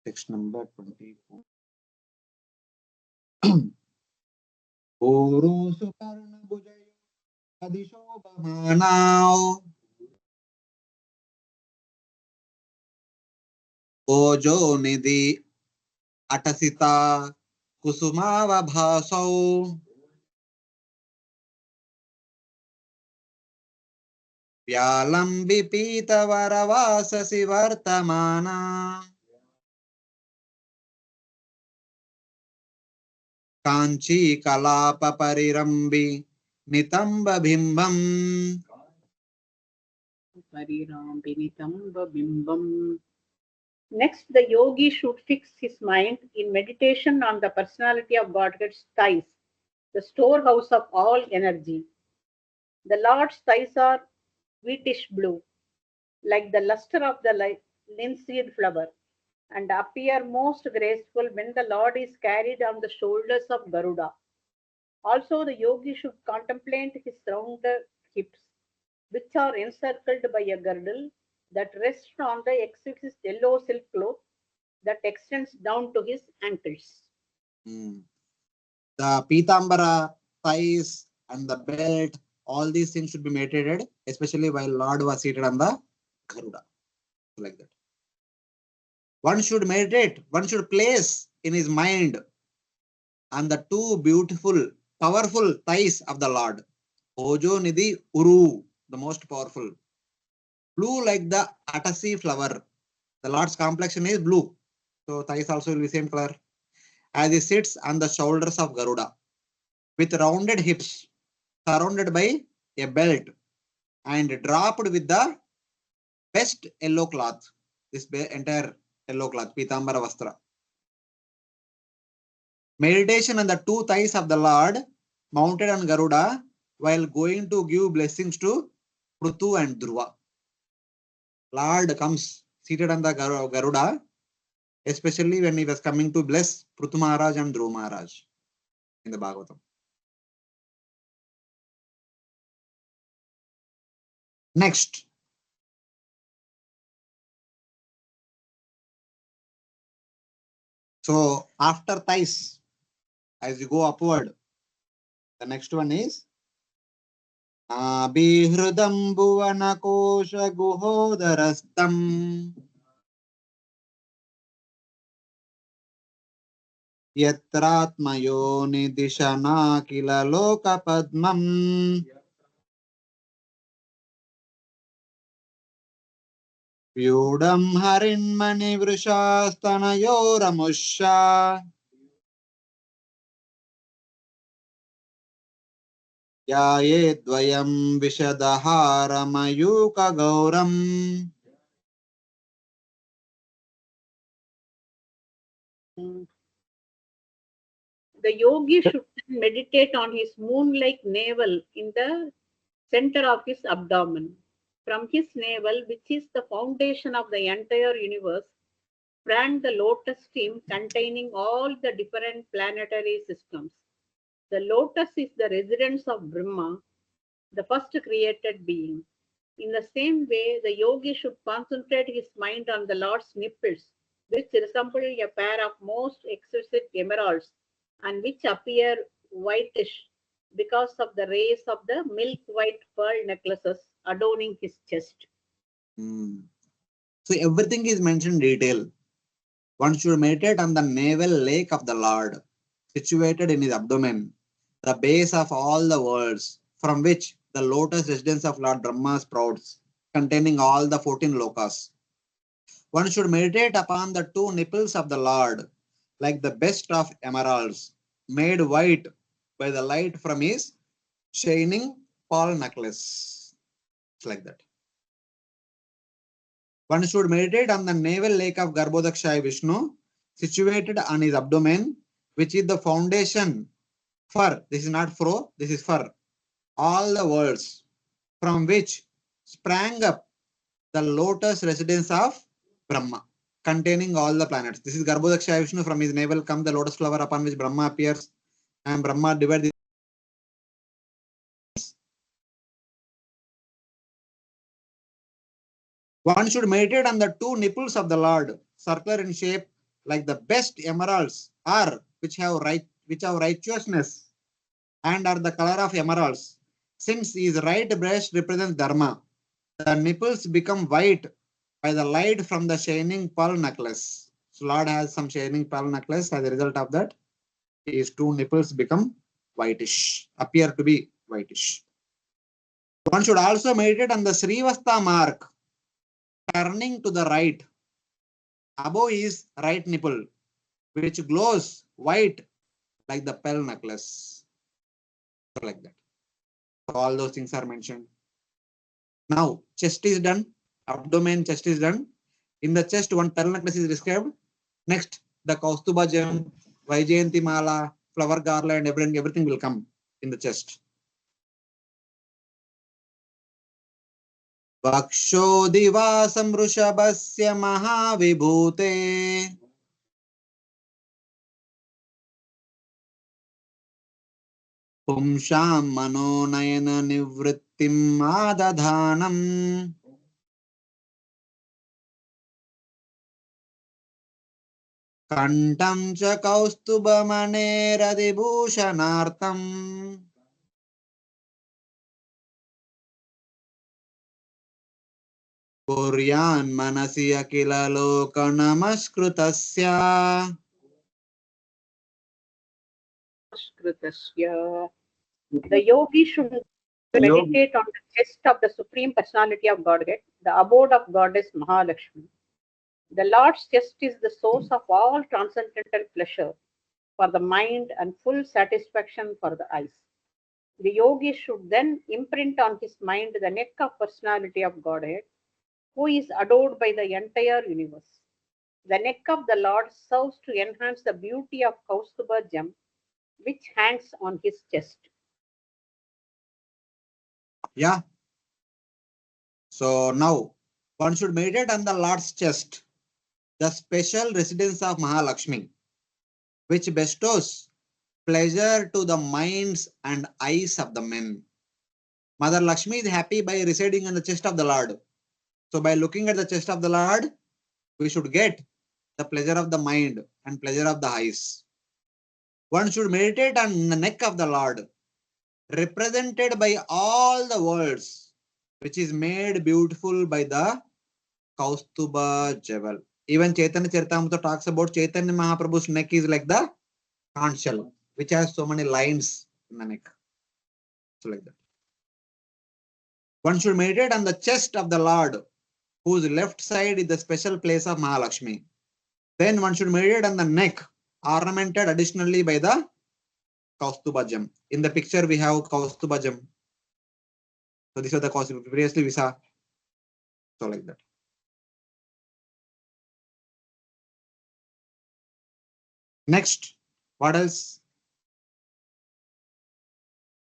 Text number 24. Guru Sukarna Bhujayo Adishobhamanao Ojo Nidhi Atasita Kusumava Bhasau Vyalambi Pita Varavasasi Vartamana Kanchi Kalapa Parirambi Nitamba Bimbam. Next, the yogi should fix his mind in meditation on the personality of Godhead's thighs, the storehouse of all energy. The Lord's thighs are wheatish blue, like the luster of the linseed flower, and appear most graceful when the Lord is carried on the shoulders of Garuda. Also, the yogi should contemplate his rounded hips, which are encircled by a girdle that rests on the exquisite yellow silk cloth that extends down to his ankles. The pitambara, thighs, and the belt, all these things should be meditated, especially while Lord was seated on the Garuda. Like that. One should meditate, one should place in his mind on the two beautiful, powerful thighs of the Lord. Ojo Nidhi Uru, the most powerful. Blue like the Atasi flower. The Lord's complexion is blue. So thighs also will be same color. As he sits on the shoulders of Garuda with rounded hips, surrounded by a belt and dropped with the best yellow cloth. This entire yellow cloth, Pitambara Vastra. Meditation on the two thighs of the Lord mounted on Garuda while going to give blessings to Prutu and Dhruva. Lord comes seated on the Garuda, especially when he was coming to bless Prutu Maharaj and Dhruva Maharaj in the Bhagavatam. Next. So after thighs, as you go upward, the next one is Abhihridam Bhuvana Kosha Guhodarastam Yatratmayo Nidishana Kila Loka Padmam Vyudam Harinmani Vrishastanayo Ramusha Yayedvayam Vishadahaраmayuka Gauram. The yogi should meditate on his moon-like navel in the center of his abdomen. From his navel, which is the foundation of the entire universe, sprang the lotus stream containing all the different planetary systems. The lotus is the residence of Brahma, the first created being. In the same way, the yogi should concentrate his mind on the Lord's nipples, which resemble a pair of most exquisite emeralds and which appear whitish because of the rays of the milk white pearl necklaces adorning his chest. So everything is mentioned in detail. One should meditate on the navel lake of the Lord, situated in his abdomen, the base of all the worlds, from which the lotus residence of Lord Brahma sprouts, containing all the 14 lokas. One should meditate upon the two nipples of the Lord, like the best of emeralds, made white by the light from his shining pearl necklace. It's like that. One should meditate on the navel lake of Garbhodakshaya Vishnu, situated on his abdomen, which is the foundation for, this is not fro, this is for all the worlds, from which sprang up the lotus residence of Brahma, containing all the planets. This is Garbhodakshaya Vishnu, from his navel comes the lotus flower upon which Brahma appears, and Brahma divides. One should meditate on the two nipples of the Lord, circular in shape, like the best emeralds, are which have righteousness and are the color of emeralds. Since his right breast represents Dharma, the nipples become white by the light from the shining pearl necklace. So Lord has some shining pearl necklace. As a result of that, his two nipples become whitish, appear to be whitish. One should also meditate on the Srivastha mark, turning to the right. Above is right nipple, which glows white like the pearl necklace. Like that. So all those things are mentioned. Now, chest is done. Abdomen, chest is done. In the chest, one pearl necklace is described. Next, the Kaustuba gem, Vaijayanti mala, flower garland, everything will come in the chest. वक्षोदिवासं वृषभस्य महाविभूते पुंसां मनोनयन निवृत्तिम् आदधानम् कण्ठं च कौस्तुभमणेरधिभूषणार्थम् कुर्यान् मनसि अखिल लोकनमस्कृतस्य Kritasya. The yogi should meditate on the chest of the Supreme Personality of Godhead, the abode of Goddess Mahalakshmi. The Lord's chest is the source of all transcendental pleasure for the mind and full satisfaction for the eyes. The yogi should then imprint on his mind the neck of Personality of Godhead, who is adored by the entire universe. The neck of the Lord serves to enhance the beauty of Kaustubha gem, which hangs on his chest. Yeah. So now one should meditate on the Lord's chest, the special residence of Mahalakshmi, which bestows pleasure to the minds and eyes of the men. Mother Lakshmi is happy by residing on the chest of the Lord. So by looking at the chest of the Lord, we should get the pleasure of the mind and pleasure of the eyes. One should meditate on the neck of the Lord, represented by all the worlds, which is made beautiful by the Kaustubha jewel. Even Chaitanya Charitamrita talks about Chaitanya Mahaprabhu's neck is like the conch shell, which has so many lines in the neck. So like that. One should meditate on the chest of the Lord, whose left side is the special place of Mahalakshmi. Then one should meditate on the neck, ornamented additionally by the Kaustubha gem. In the picture, we have Kaustubha gem. So these are the Kaustubha. Previously, we saw. So like that. Next, what else?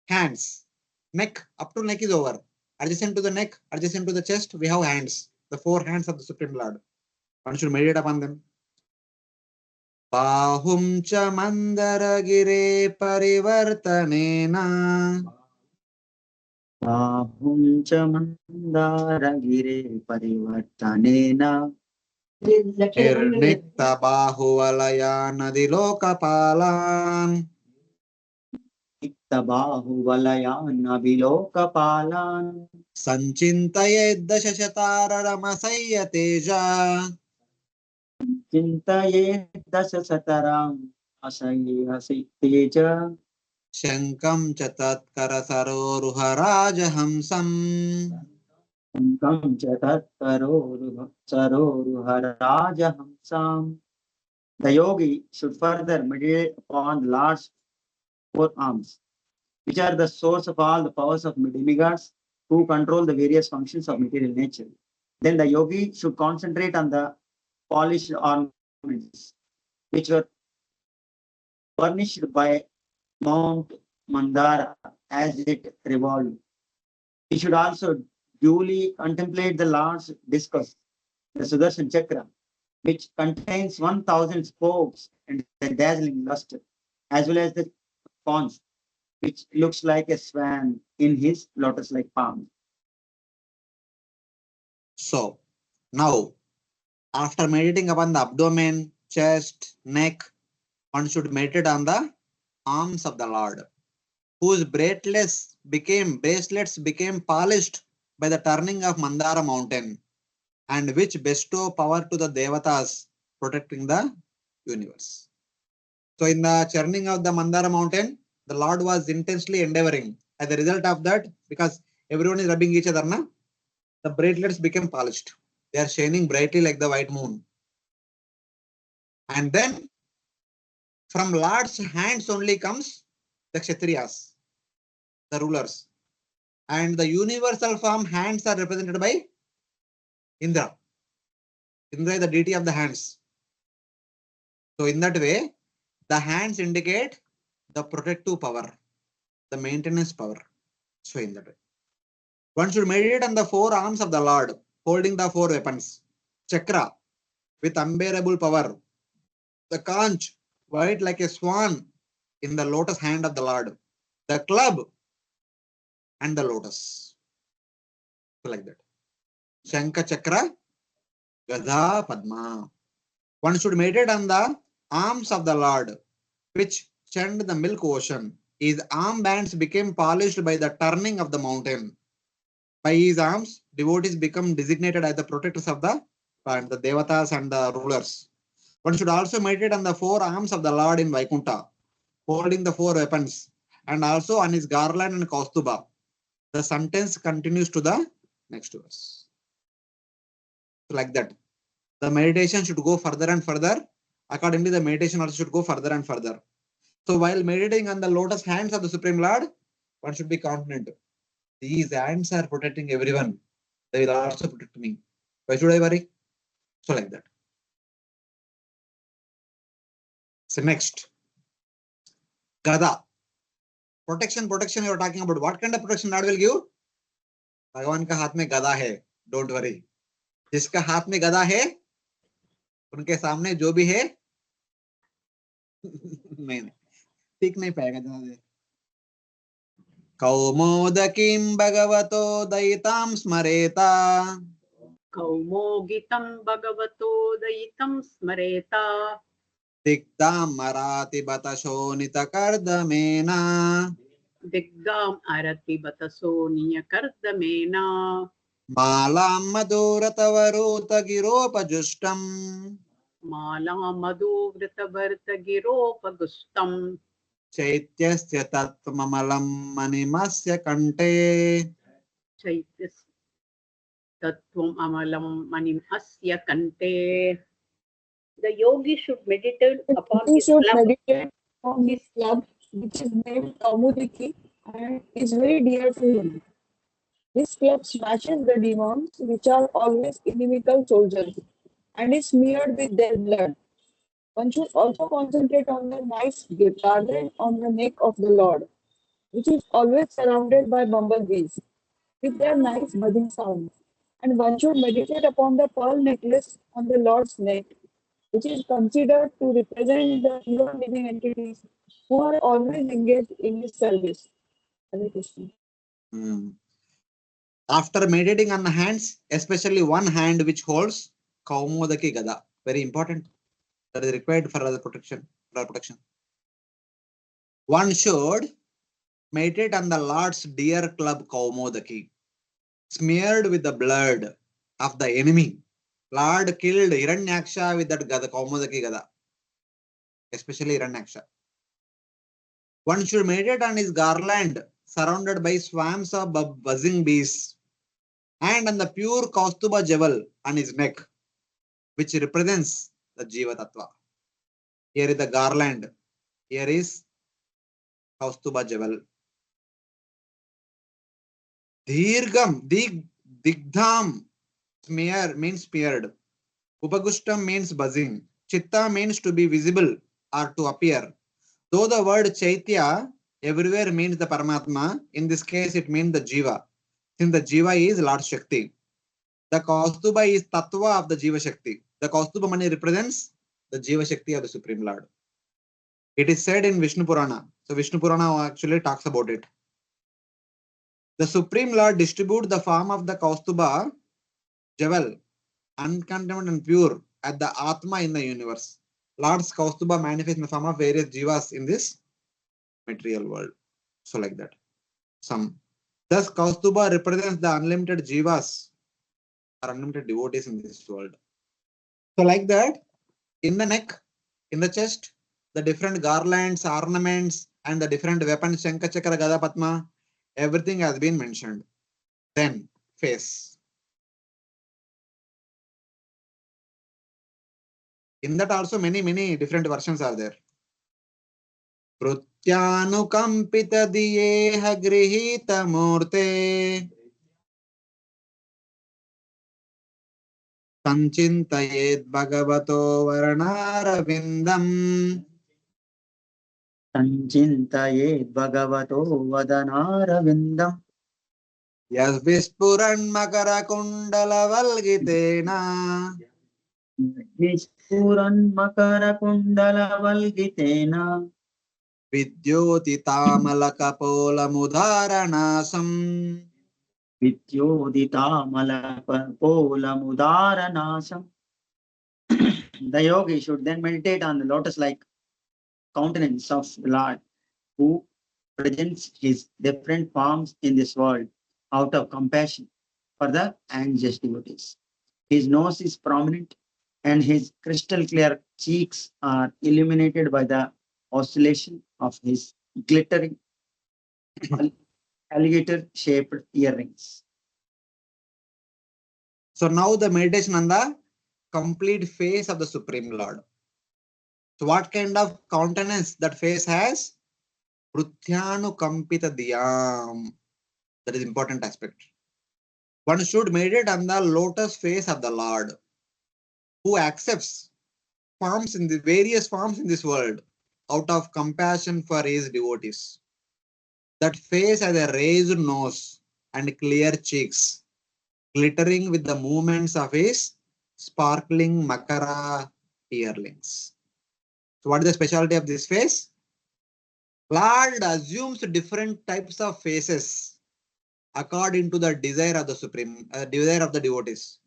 Hands. Neck, up to neck is over. Adjacent to the neck, adjacent to the chest, we have hands. The four hands of the Supreme Lord. One should meditate upon them. Bahum cha mandaragire parivartanena. Bahum cha mandaragire parivartanena. Nirnikta bahuvalaya nadilokapalan. Bahuvalayaan avilokapalan. Sanchintayed dashashatararamasaya teja. Chintaye dasasataram asayasi teja. Shankam cha tatkara saroruharajhamsam. Sankam chatat saroruharajahamsam. The yogi should further meditate upon the Lord's four arms, which are the source of all the powers of demigods who control the various functions of material nature. Then the yogi should concentrate on the polished ornaments, which were furnished by Mount Mandara as it revolved. He should also duly contemplate the Lord's discus, the Sudarshan Chakra, which contains 1,000 spokes and a dazzling luster, as well as the conch, which looks like a swan in his lotus-like palm. So now, after meditating upon the abdomen, chest, neck, one should meditate on the arms of the Lord, whose bracelets became polished by the turning of Mandara mountain, and which bestow power to the Devatas, protecting the universe. So in the churning of the Mandara mountain, the Lord was intensely endeavoring. As a result of that, because everyone is rubbing each other, the bracelets became polished. They are shining brightly like the white moon. And then from Lord's hands only comes the Kshatriyas, the rulers. And the universal form hands are represented by Indra. Indra is the deity of the hands. So in that way, the hands indicate the protective power, the maintenance power. So in that way. One should meditate on the four arms of the Lord, holding the four weapons. Chakra, with unbearable power. The conch, white like a swan, in the lotus hand of the Lord. The club and the lotus. So like that. Shankha Chakra, Gada Padma. One should meditate on the arms of the Lord, which churned the milk ocean. His armbands became polished by the turning of the mountain. By his arms, devotees become designated as the protectors of the land, the devatas and the rulers. One should also meditate on the four arms of the Lord in Vaikuntha, holding the four weapons, and also on his garland and Kaustuba. The sentence continues to the next verse. So like that. The meditation should go further and further. Accordingly, the meditation also should go further and further. So while meditating on the lotus hands of the Supreme Lord, one should be confident. These hands are protecting everyone. They will also protect me. Why should I worry? So like that. So next. Gada. Protection you are talking about. What kind of protection Lord will give? भगवान का हाथ में गदा है. Don't worry. जिसका हाथ में गदा है, उनके सामने जो भी है नहीं ठीक नहीं पाएगा ज्यादा. कौमोदकीं भगवतो दयितां स्मरेता. कौमोगितं भगवतो दयितं स्मरेता. दिग्धां मराति बत शोणितकर्दमेन. दिग्गाम् अरति बत शोणितकर्दमेन. मालां मधुरतवरूतगिरोपजुष्टम्. मालां मधुवृतभर्तगिरोपगुष्टम्. चैत्यस्य तत्त्वममलं मणिमस्य कण्ठे. चैत्यस्य तत्त्वम् अमलं मणिमस्य कण्ठे. The yogi should meditate upon his club. Which is named Kaumudiki and is very dear to him. This club smashes the demons, which are always inimical soldiers, and is smeared with their blood. One should also concentrate on the knife guarded on the neck of the Lord, which is always surrounded by bumblebees, with their nice buzzing sounds. And one should meditate upon the pearl necklace on the Lord's neck, which is considered to represent the pure living entities who are always engaged in his service. Hare Krishna. After meditating on the hands, especially one hand which holds Kaumodaki Gada, very important. That is required for other protection. One should meditate on the Lord's dear club Kaumodaki, smeared with the blood of the enemy. Lord killed Hiranyaksha with that Gada, Kaumodaki Gada, especially Hiranyaksha. One should meditate on his garland, surrounded by swarms of buzzing bees, and on the pure Kaustuba jewel on his neck, which represents the Jiva Tattva. Here is the garland. Here is Kaustuba jewel. Dirgam, digdham, smear means smeared. Upagushtam means buzzing. Chitta means to be visible or to appear. Though the word Chaitya everywhere means the Paramatma, in this case it means the Jiva. Since the Jiva is Lord Shakti. The Kaustuba is Tattva of the Jiva Shakti. The Kaustuba Mani represents the Jiva Shakti of the Supreme Lord. It is said in Vishnu Purana. So Vishnu Purana actually talks about it. The Supreme Lord distributes the form of the Kaustuba jewel, uncontaminated and pure, at the Atma in the universe. Lord's Kaustuba manifests in the form of various Jivas in this material world. So like that. Thus Kaustuba represents the unlimited Jivas or unlimited devotees in this world. So like that, in the neck, in the chest, the different garlands, ornaments, and the different weapons, Shankha, Chakra, Gada, Padma, everything has been mentioned. Then, face. In that also many different versions are there. Prutyanukampita diyeha grihita murte Sanchintayet bhagavato varanaravindam. Sanchintayet bhagavato vadanaravindaṁ. Yasvispuran makara kundala valgitena Vispuran makara kundala valgitena vidyotitamalakapola mudharanasam Vidyoditamalakapola mudaranasam. The yogi should then meditate on the lotus-like countenance of the Lord, who presents his different forms in this world out of compassion for the anxious devotees. His nose is prominent and his crystal clear cheeks are illuminated by the oscillation of his glittering alligator shaped earrings. So now the meditation on the complete face of the Supreme Lord. So what kind of countenance that face has? Prutyanu kampita diyam. That is important aspect. One should meditate on the lotus face of the Lord, who accepts forms in the various forms in this world out of compassion for his devotees. That face has a raised nose and clear cheeks, glittering with the movements of his sparkling makara earrings. So what is the specialty of this face? Lord assumes different types of faces according to the desire of the supreme, desire of the devotees.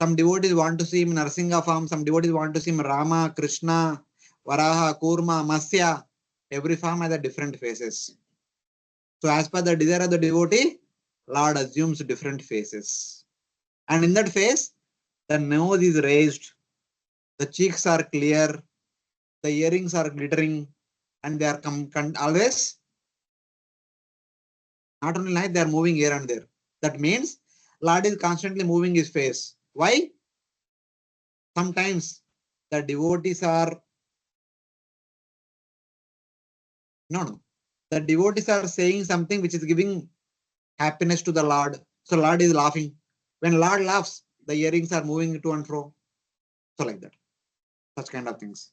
Some devotees want to see him in Narsinga form, some devotees want to see him Rama, Krishna, Varaha, Kurma, Masya. Every form has a different faces. So as per the desire of the devotee, Lord assumes different faces. And in that face, the nose is raised, the cheeks are clear, the earrings are glittering, and they are always not only like they are moving here and there. That means Lord is constantly moving his face. Why? Sometimes the devotees are no. The devotees are saying something which is giving happiness to the Lord. So Lord is laughing. When Lord laughs, the earrings are moving to and fro. So like that. Such kind of things.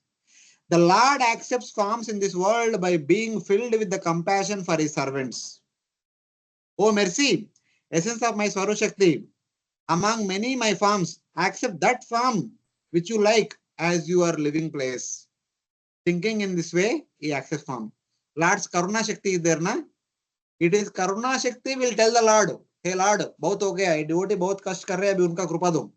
The Lord accepts forms in this world by being filled with the compassion for his servants. Oh mercy, essence of my Swarup Shakti, among many my forms, accept that form which you like as your living place. Thinking in this way, he accepts form. Lord's Karuna Shakti is there, na? It is Karuna Shakti will tell the Lord, hey Lord, बहुत हो गया, devotee बहुत कष्ट कर रहे हैं, अभी उनका कृपा दो.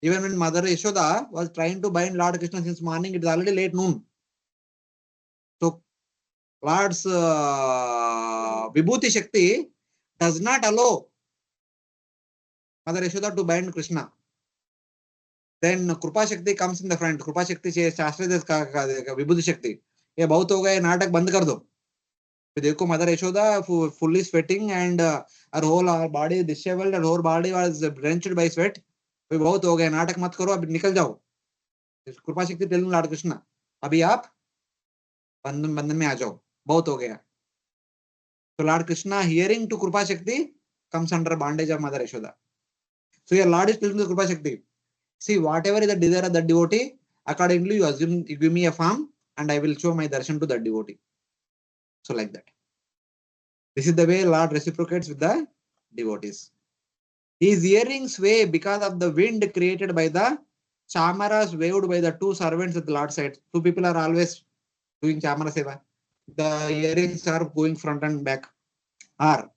Even when Mother Yashoda was trying to bind Lord Krishna since morning, it is already late noon. So Lord's Vibhuti Shakti does not allow Mother Yashoda to bind Krishna. Then Krupa Shakti comes in the front. Krupa Shakti says, शास्त्र देश विभूति शक्ति ये बहुत हो गए नाटक बंद कर दो. फिर देखो mother Yashoda fully sweating and her whole body disheveled, her whole body was drenched by sweat. फिर बहुत हो गए नाटक मत करो अब निकल जाओ. कृपा शक्ति टेलिंग लॉर्ड कृष्णा अभी आप बंधन में आ जाओ बहुत हो गया. So Lord Krishna hearing to Krupa Shakti comes under bondage of Mother Yashoda. So your Lord is telling to Krupa Shakti, see whatever is the desire of that devotee, accordingly you assume you give me a form and I will show my darshan to that devotee. So like that. This is the way Lord reciprocates with the devotees. His earrings sway because of the wind created by the chamaras waved by the two servants at the Lord's side. Two people are always doing chamara seva. The earrings are going front and back. Or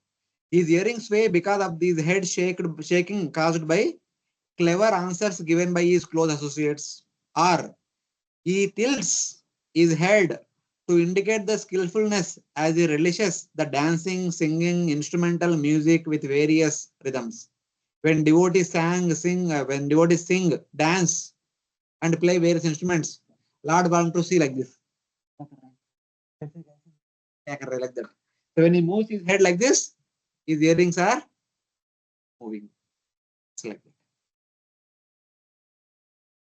his earrings sway because of these head shaking caused by clever answers given by his close associates. Or he tilts his head to indicate the skillfulness as he relishes the dancing, singing, instrumental music with various rhythms. When devotees when devotees sing, dance, and play various instruments, Lord wants to see like this. Like that. So when he moves his head like this, his earrings are moving. It's like that.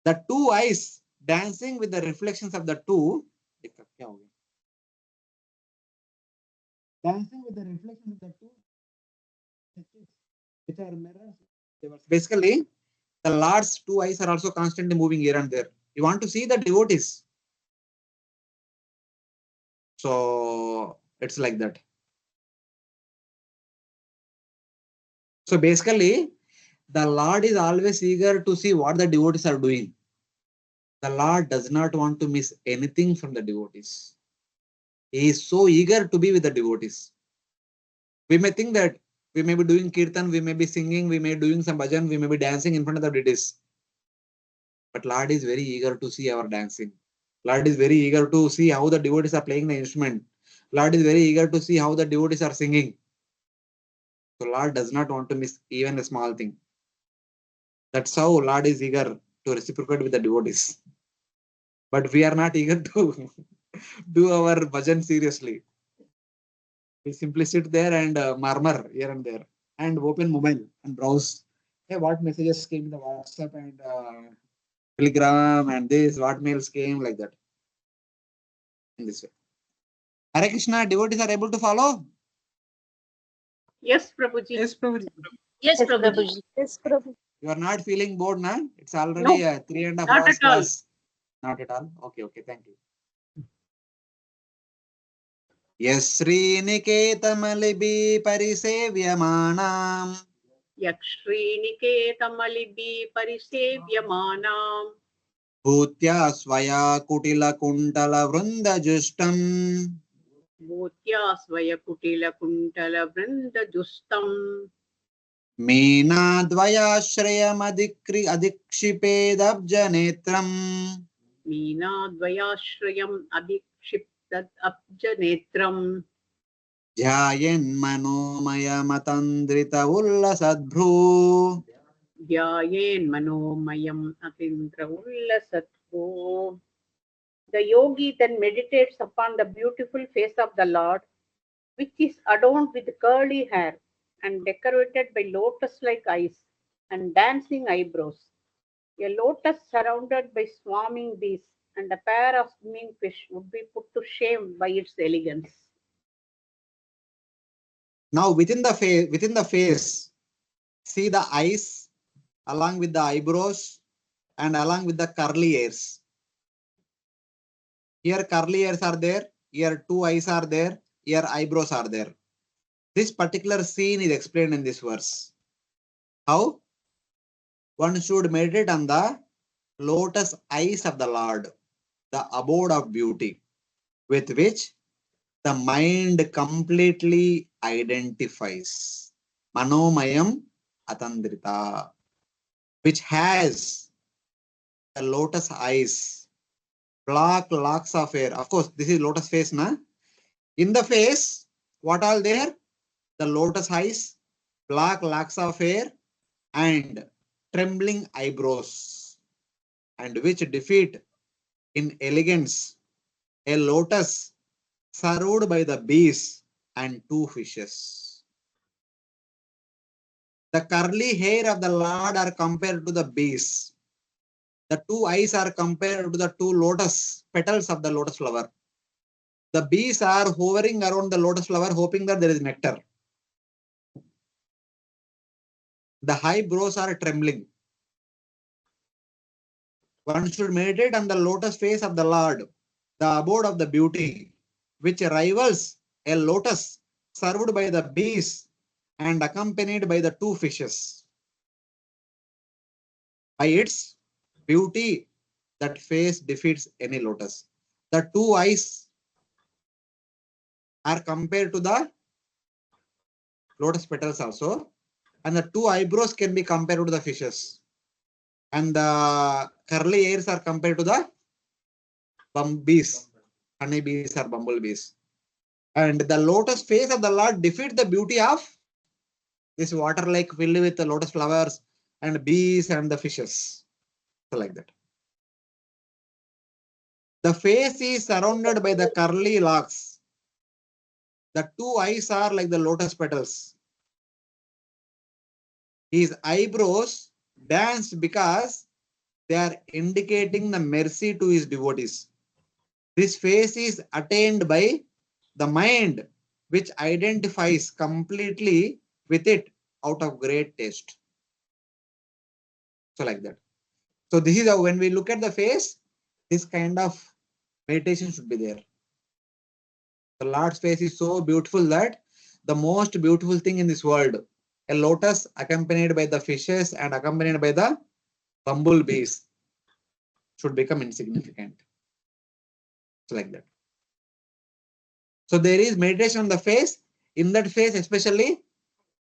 The two eyes dancing with the reflections of the two. Dancing with the reflections of the two, which are mirrors. Basically, the Lord's two eyes are also constantly moving here and there. You want to see the devotees. So it's like that. So basically, the Lord is always eager to see what the devotees are doing. The Lord does not want to miss anything from the devotees. He is so eager to be with the devotees. We may think that we may be doing kirtan, we may be singing, we may be doing some bhajan, we may be dancing in front of the deities. But Lord is very eager to see our dancing. Lord is very eager to see how the devotees are playing the instrument. Lord is very eager to see how the devotees are singing. So Lord does not want to miss even a small thing. That's how Lord is eager to reciprocate with the devotees. But we are not eager to do our bhajan seriously. We simply sit there and murmur here and there and open mobile and browse. Hey, what messages came in the WhatsApp and Telegram and this, what mails came like that. In this way. Hare Krishna, devotees are able to follow? Yes, Prabhuji. Yes, Prabhuji. Yes, Yes, Prabhuji. Prabhuji. Yes, Prabhu. You are not feeling bored, na? It's No, already 3.5 not hours at all. class. Not at all. Okay, thank you. Yes, Sriniketamalibi parisevyamānām Yakshriniketamalibi parisevyamānām bhūtya svaya kutila kuntala vrindajustam bhūtya svayakutila kuntala vrindajustam मीनाद्वयाश्रयम् अधिक्षिपेदब्जनेत्रम् मीनाद्वयाश्रयम् अधिक्षिप्तत् abjanetram ध्यायन्मनोमयमतन्द्रित उल्लसद्भ्रू dhyayen manomayam atindra ullasatvo. The yogi then meditates upon the beautiful face of the Lord, which is adorned with curly hair and decorated by lotus-like eyes and dancing eyebrows. A lotus surrounded by swarming bees and a pair of swimming fish would be put to shame by its elegance. Now within the face, see the eyes along with the eyebrows and along with the curly hairs. Here curly hairs are there, here two eyes are there, here eyebrows are there. This particular scene is explained in this verse. How? One should meditate on the lotus eyes of the Lord, the abode of beauty, with which the mind completely identifies. Manomayam Atandrita, which has the lotus eyes, black locks of hair. Of course, this is lotus face, na? In the face, what all there? The lotus eyes, black locks of hair, and trembling eyebrows, and which defeat in elegance a lotus surrounded by the bees and two fishes. The curly hair of the Lord are compared to the bees. The two eyes are compared to the two lotus petals of the lotus flower. The bees are hovering around the lotus flower, hoping that there is nectar. The eyebrows are trembling. One should meditate on the lotus face of the Lord, the abode of the beauty, which rivals a lotus served by the bees and accompanied by the two fishes. By its beauty, that face defeats any lotus. The two eyes are compared to the lotus petals also, and the two eyebrows can be compared to the fishes, and the curly hairs are compared to the bees, honey bees or bumblebees. And the lotus face of the Lord defeats the beauty of this water lake filled with the lotus flowers and bees and the fishes. So like that. The face is surrounded by the curly locks. The two eyes are like the lotus petals. His eyebrows dance because they are indicating the mercy to his devotees. This face is attained by the mind, which identifies completely with it out of great taste. So like that. So this is how when we look at the face, this kind of meditation should be there. The Lord's face is so beautiful that the most beautiful thing in this world A lotus accompanied by the fishes and accompanied by the bumblebees should become insignificant. It's like that. So there is meditation on the face. In that face, especially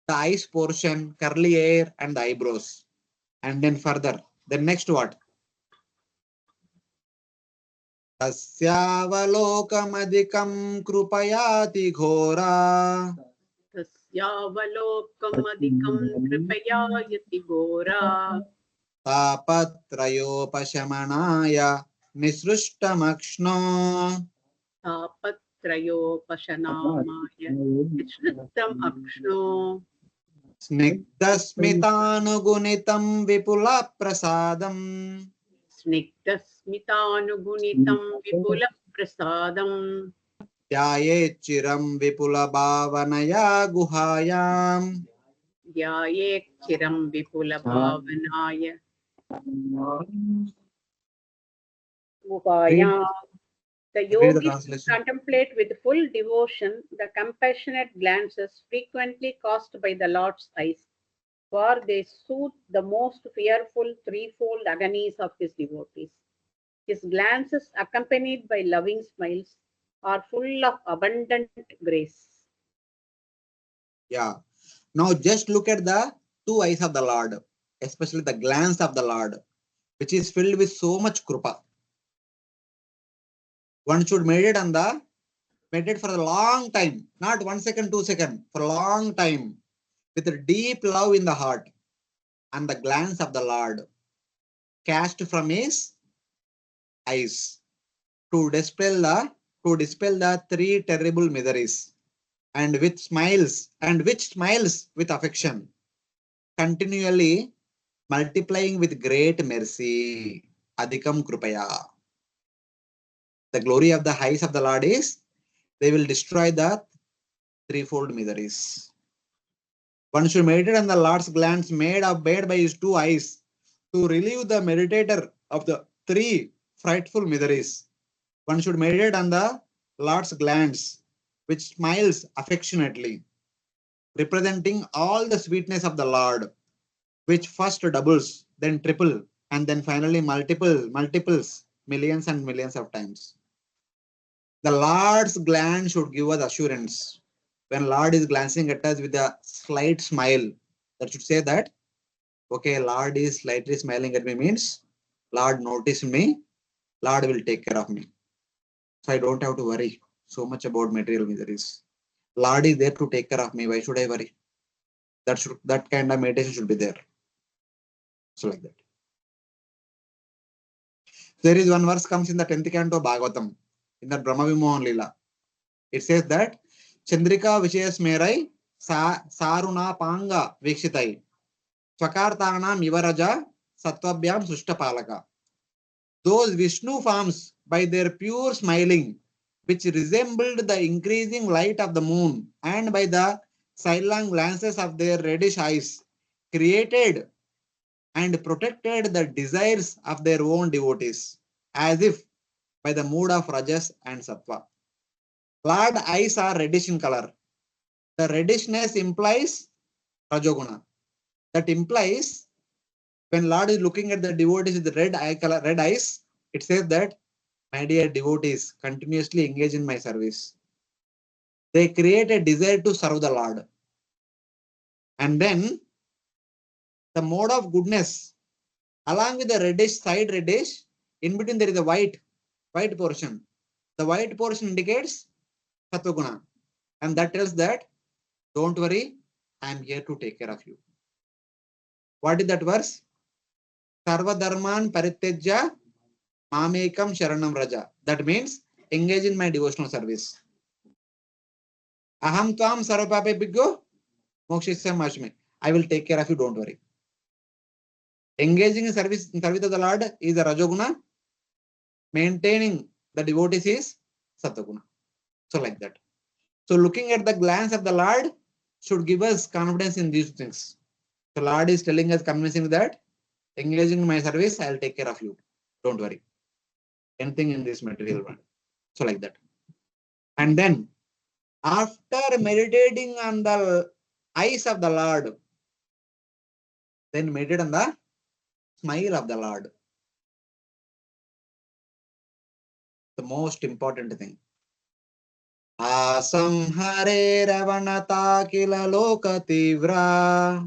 the eyes portion, curly hair, and the eyebrows. And then further, then next what? Tasyavalokam krupayati ghora. तस्यावलोकमधिकं कृपया यति घोरा तापत्रयोपशमनाय निसृष्टमक्ष्णो तापत्रयोपशनामाय विश्रुतम् अक्ष्णो स्निग्धस्मितानुगुणितं विपुलप्रसादम् स्निग्धस्मितानुगुणितं विपुलप्रसादम् ध्यायेच्चिरं विपुलभावनया गुहायाम् ध्यायेच्चिरं विपुलभावनाय गुहायां. The Read the yogis translation. contemplate with full devotion the compassionate glances frequently cast by the Lord's eyes, for they soothe the most fearful threefold agonies of his devotees. His glances, accompanied by loving smiles, are full of abundant grace. Yeah. Now just look at the two eyes of the Lord, especially the glance of the Lord, which is filled with so much krupa. One should meditate for a long time, not 1 second, 2 seconds, for a long time, with a deep love in the heart, and the glance of the Lord cast from his eyes to dispel the three terrible miseries, and which smiles with affection, continually multiplying with great mercy. Adhikam krupaya. The glory of the eyes of the Lord is they will destroy the threefold miseries. One should meditate on the Lord's glance made by his two eyes to relieve the meditator of the three frightful miseries. One should meditate on the Lord's glance, which smiles affectionately, representing all the sweetness of the Lord, which first doubles, then triple, and then finally multiples millions and millions of times. The Lord's glance should give us assurance. When Lord is glancing at us with a slight smile, that should say that, okay, Lord is slightly smiling at me means Lord noticed me, Lord will take care of me. So I don't have to worry so much about material miseries. Lord is there to take care of me. Why should I worry? That kind of meditation should be there. So like that. There is one verse comes in the 10th canto Bhagavatam, in the Brahma Vimohan Lila. It says that Chandrika Vishayas Merai Saruna Panga Vikshitai Swakartana Mivaraja Satvabhyam Sushtapalaka. Those Vishnu forms, by their pure smiling, which resembled the increasing light of the moon, and by the sidelong glances of their reddish eyes, created and protected the desires of their own devotees, as if by the mood of Rajas and Sattva. Lord eyes are reddish in color. The reddishness implies Rajoguna. That implies when Lord is looking at the devotees with the red eyes, it says that, my dear devotees, continuously engage in my service. They create a desire to serve the Lord. And then the mode of goodness, along with the side reddish, in between there is a white portion. The white portion indicates Sattva-guna. And that tells that, don't worry, I am here to take care of you. What is that verse? Sarva dharman parityajya mamekam sharanam raja. That means engage in my devotional service. Aham tvam sarvapape bhiggo mokshisam ashmi. I will take care of you, don't worry. Engaging in service of the Lord is a Rajoguna. Maintaining the devotees is Sattva-guna. So like that. So looking at the glance of the Lord should give us confidence in these things. The Lord is telling us, convincing that engaging in my service, I'll take care of you. Don't worry. Anything in this material world. So like that. And then after meditating on the eyes of the Lord, then meditate on the smile of the Lord. The most important thing. Asamhare ravanata kila loka tivra.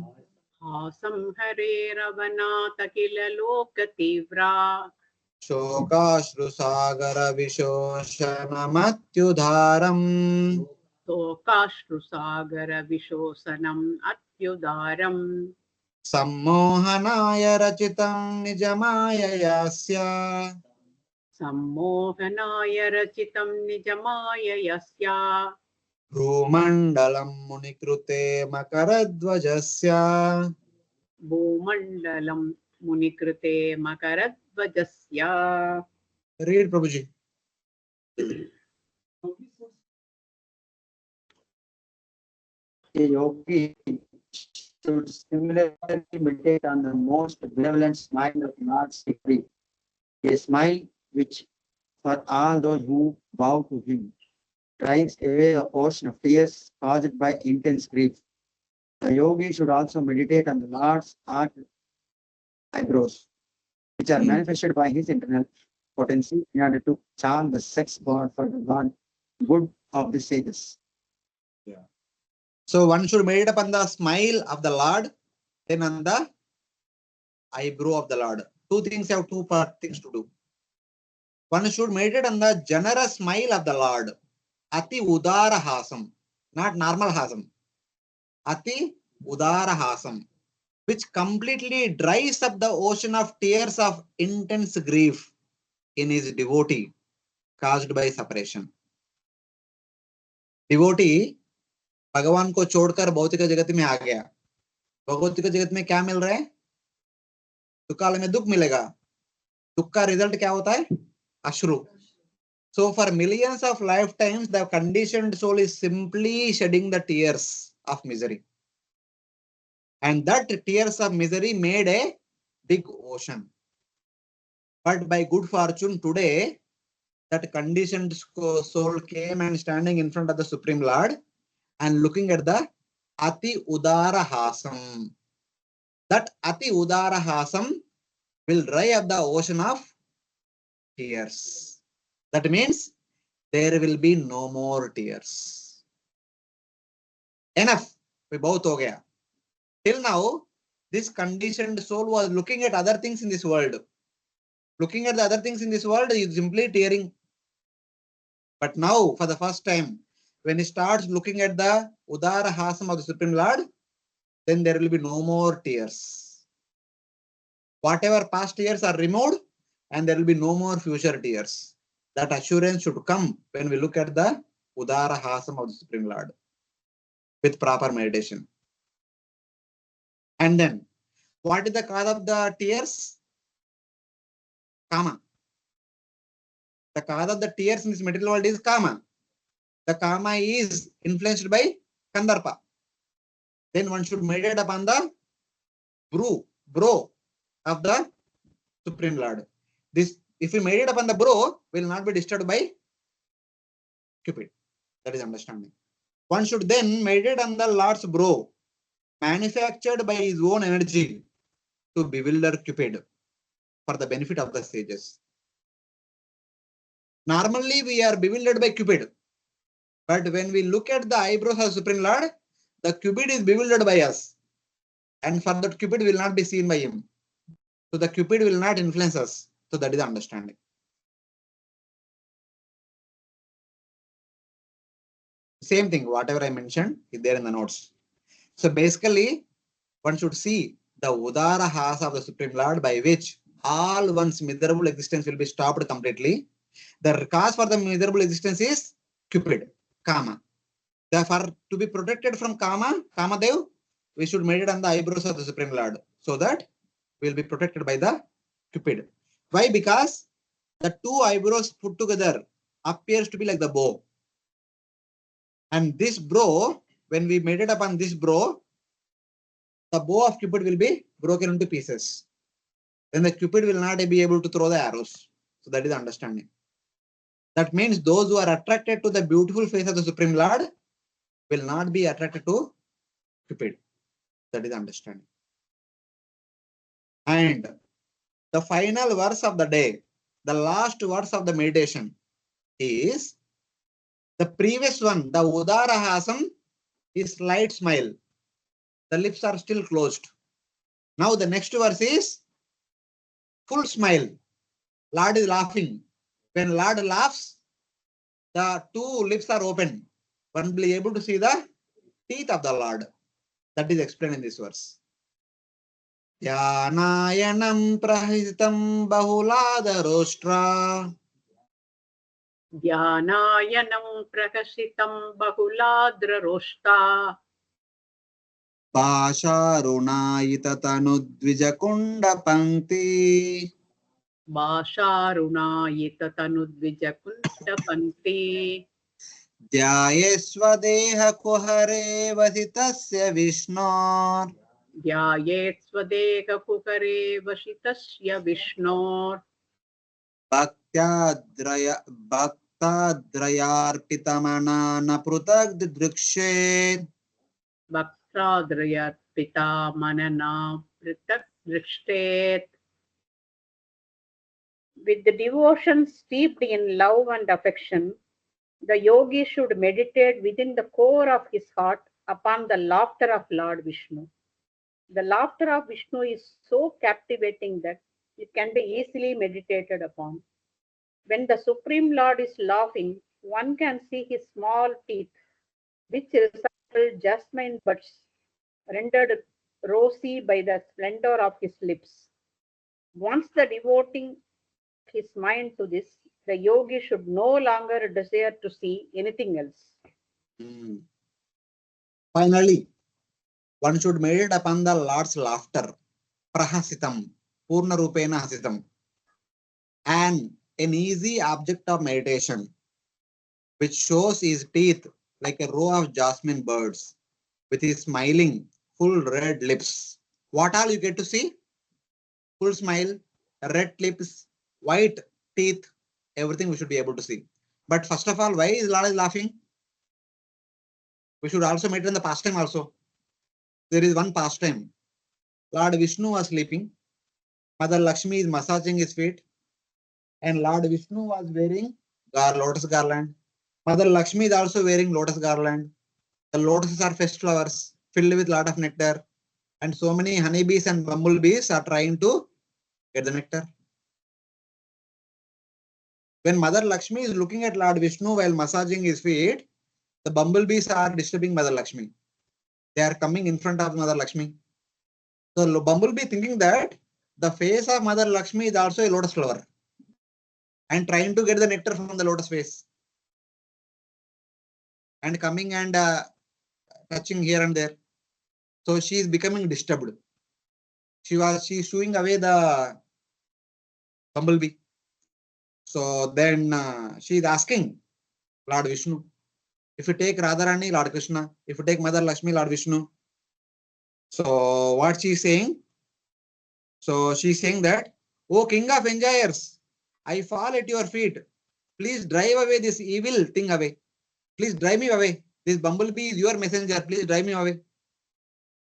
Asamhare ravanata kila loka tivra. Shokashrusagara vishoshanamatyudharam. Tokashrusagara vishosanam atyudaram. Sammohanaya rachitam nijamaya yasya. Sammohanaya rachitam nijamaya yasya. Bhumandalam munikrute makaradvajasya. Bhumandalam munikrite makaradvajasya. Read, Prabhuji. A yogi should similarly meditate on the most benevolent smile of Lord's degree, a smile which, for all those who bow to him, drives away the ocean of tears caused by intense grief. The yogi should also meditate on the Lord's arched eyebrows, which are manifested by his internal potency in order to charm the sex god for the good of the sages. So one should meditate upon the smile of the Lord, then on the eyebrow of the Lord. Two things have two things to do. One should meditate on the generous smile of the Lord. Ati udara hasam, not normal hasam. Ati udara hasam, which completely dries up the ocean of tears of intense grief in his devotee caused by separation. Devotee भगवान को छोड़कर भौतिक जगत में आ गया. भौतिक जगत में क्या मिल रहा है? दुख काल में दुख मिलेगा. दुख का रिजल्ट क्या होता है? अश्रु. So for millions of lifetimes, the conditioned soul is simply shedding the tears of misery. And that tears of misery made a big ocean. But by good fortune today, that conditioned soul came and standing in front of the Supreme Lord and looking at the Ati Udara Hasam. That Ati Udara Hasam will dry up the ocean of tears. That means there will be no more tears. Enough. We both ho gaya. Till now, this conditioned soul was looking at other things in this world. Looking at the other things in this world is simply tearing. But now, for the first time, when he starts looking at the Udara Hasam of the Supreme Lord, then there will be no more tears. Whatever past tears are removed, and there will be no more future tears. That assurance should come when we look at the Udara Hasam of the Supreme Lord with proper meditation. And then, what is the cause of the tears? Kama. The cause of the tears in this material world is Kama. The Kama is influenced by Kandarpa. Then one should meditate upon the brow of the Supreme Lord. This, if we meditate upon the brow, will not be disturbed by Cupid. That is understanding. One should then meditate on the Lord's brow, manufactured by his own energy to bewilder Cupid for the benefit of the sages. Normally, we are bewildered by Cupid. But when we look at the eyebrows of Supreme Lord, the Cupid is bewildered by us. And for that, Cupid will not be seen by him. So the Cupid will not influence us. So that is the understanding. Same thing, whatever I mentioned is there in the notes. So basically, one should see the Udara Hasa of the Supreme Lord by which all one's miserable existence will be stopped completely. The cause for the miserable existence is Cupid, Kama. Therefore, to be protected from Kama, Kamadev, we should meditate on the eyebrows of the Supreme Lord so that we will be protected by the Cupid. Why? Because the two eyebrows put together appears to be like the bow. And this brow, when we meditate upon this brow, the bow of Cupid will be broken into pieces. Then the Cupid will not be able to throw the arrows. So that is the understanding. That means those who are attracted to the beautiful face of the Supreme Lord will not be attracted to Cupid. That is the understanding. And the final verse of the day, the last verse of the meditation is the previous one, the Udarahasam is slight smile. The lips are still closed. Now the next verse is full smile. Lord is laughing. When Lord laughs, the two lips are open. One will be able to see the teeth of the Lord. That is explained in this verse. Dhyanāyanam prahitam bahulādarostra ध्यानायनं प्रकशितं बहुलाद्ररोष्टा भाषारुणायिततनुद्विजकुण्डपङ्क्ति भाषारुणायिततनुद्विजकुण्डपङ्क्ति ध्यायेष्वदेहकुहरे वसितस्य विष्णोर् ध्यायेत् स्वदेहकुहरे वसितस्य विष्णोर् भक्ताद्रयार्पितमना न पृथग् दृक्षेत् भक्ताद्रयर्पिता मनना पृथक् दृष्टेत्. With the devotion steeped in love and affection, the yogi should meditate within the core of his heart upon the laughter of Lord Vishnu. The laughter of Vishnu is so captivating that it can be easily meditated upon. When the Supreme Lord is laughing, one can see his small teeth, which resemble jasmine buds, rendered rosy by the splendor of his lips. Once the devoting his mind to this, the yogi should no longer desire to see anything else. Finally, one should meditate upon the Lord's laughter, prahasitam, purna rupena hasitam, and an easy object of meditation, which shows his teeth like a row of jasmine birds, with his smiling, full red lips. What all you get to see? Full smile, red lips, white teeth, everything we should be able to see. But first of all, why is Lord laughing? We should also meditate on the pastime also. There is one pastime. Lord Vishnu was sleeping. Mother Lakshmi is massaging his feet. And Lord Vishnu was wearing lotus garland. Mother Lakshmi is also wearing lotus garland. The lotuses are fresh flowers filled with lot of nectar. And so many honeybees and bumblebees are trying to get the nectar. When Mother Lakshmi is looking at Lord Vishnu while massaging his feet, the bumblebees are disturbing Mother Lakshmi. They are coming in front of Mother Lakshmi. So the bumblebee thinking that the face of Mother Lakshmi is also a lotus flower and trying to get the nectar from the lotus face and coming and touching here and there. So she is becoming disturbed. She is shooing away the bumblebee. So then she is asking Lord Vishnu, if you take Radharani, Lord Krishna, if you take Mother Lakshmi, Lord Vishnu. So what she is saying? So she is saying that, O King of Enjoyers, I fall at your feet. Please drive away this evil thing away. Please drive me away. This bumblebee is your messenger. Please drive me away.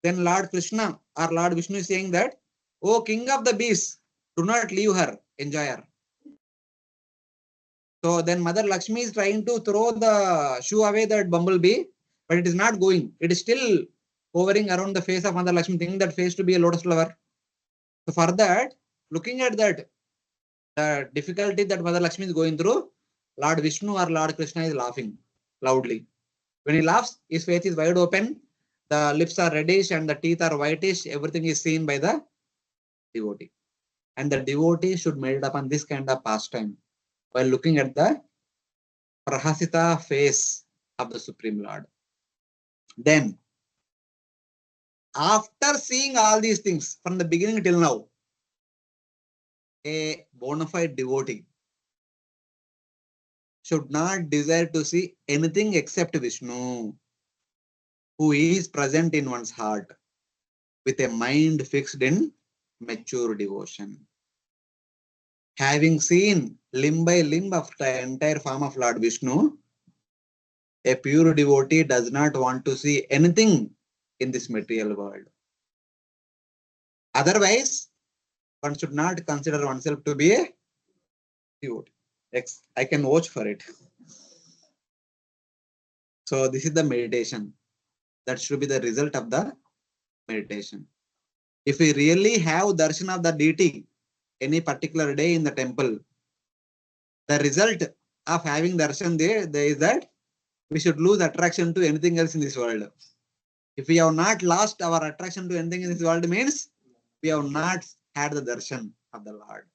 Then Lord Krishna or Lord Vishnu is saying that, O King of the beasts, do not leave her, enjoy her. So then Mother Lakshmi is trying to throw the shoo away that bumblebee, but it is not going. It is still hovering around the face of Mother Lakshmi, thinking that face to be a lotus flower. So for that, looking at that, the difficulty that Mother Lakshmi is going through, Lord Vishnu or Lord Krishna is laughing loudly. When he laughs, his face is wide open, the lips are reddish and the teeth are whitish. Everything is seen by the devotee. And the devotee should meditate upon this kind of pastime while looking at the prahasita face of the Supreme Lord. Then, after seeing all these things from the beginning till now, a bona fide devotee should not desire to see anything except Vishnu, who is present in one's heart with a mind fixed in mature devotion. Having seen limb by limb of the entire form of Lord Vishnu, a pure devotee does not want to see anything in this material world. Otherwise, One should not consider oneself to be a devotee. I can vouch for it. So this is the meditation. That should be the result of the meditation. If we really have darshan of the deity any particular day in the temple, the result of having darshan there is that we should lose attraction to anything else in this world. If we have not lost our attraction to anything in this world, means we have not had the darshan of the Lord.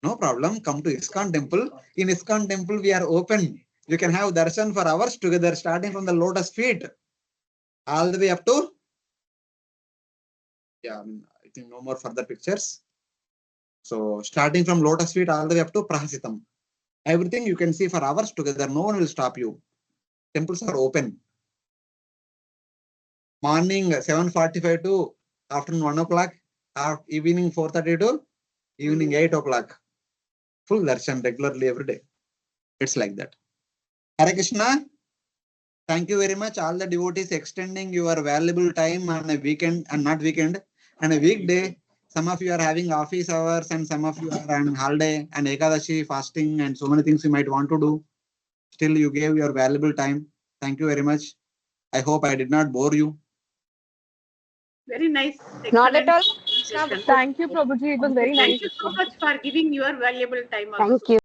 No problem. Come to ISKCON temple. In ISKCON temple, we are open. You can have darshan for hours together, starting from the lotus feet all the way up to. Yeah, I think no more further pictures. So starting from lotus feet all the way up to Prahasitam. Everything you can see for hours together. No one will stop you. Temples are open. Morning 7:45 to afternoon 1 o'clock. Evening 4:30 to evening 8 o'clock. Full darshan regularly every day. It's like that. Hare Krishna. Thank you very much. All the devotees extending your valuable time on a weekend and not weekend and a weekday. Some of you are having office hours and some of you are on holiday and Ekadashi fasting and so many things you might want to do. Still, you gave your valuable time. Thank you very much. I hope I did not bore you. Very nice. Not at all. Excellent. Thank you, Prabhuji. It was very Thank nice. you so much for giving your valuable time also. Thank you.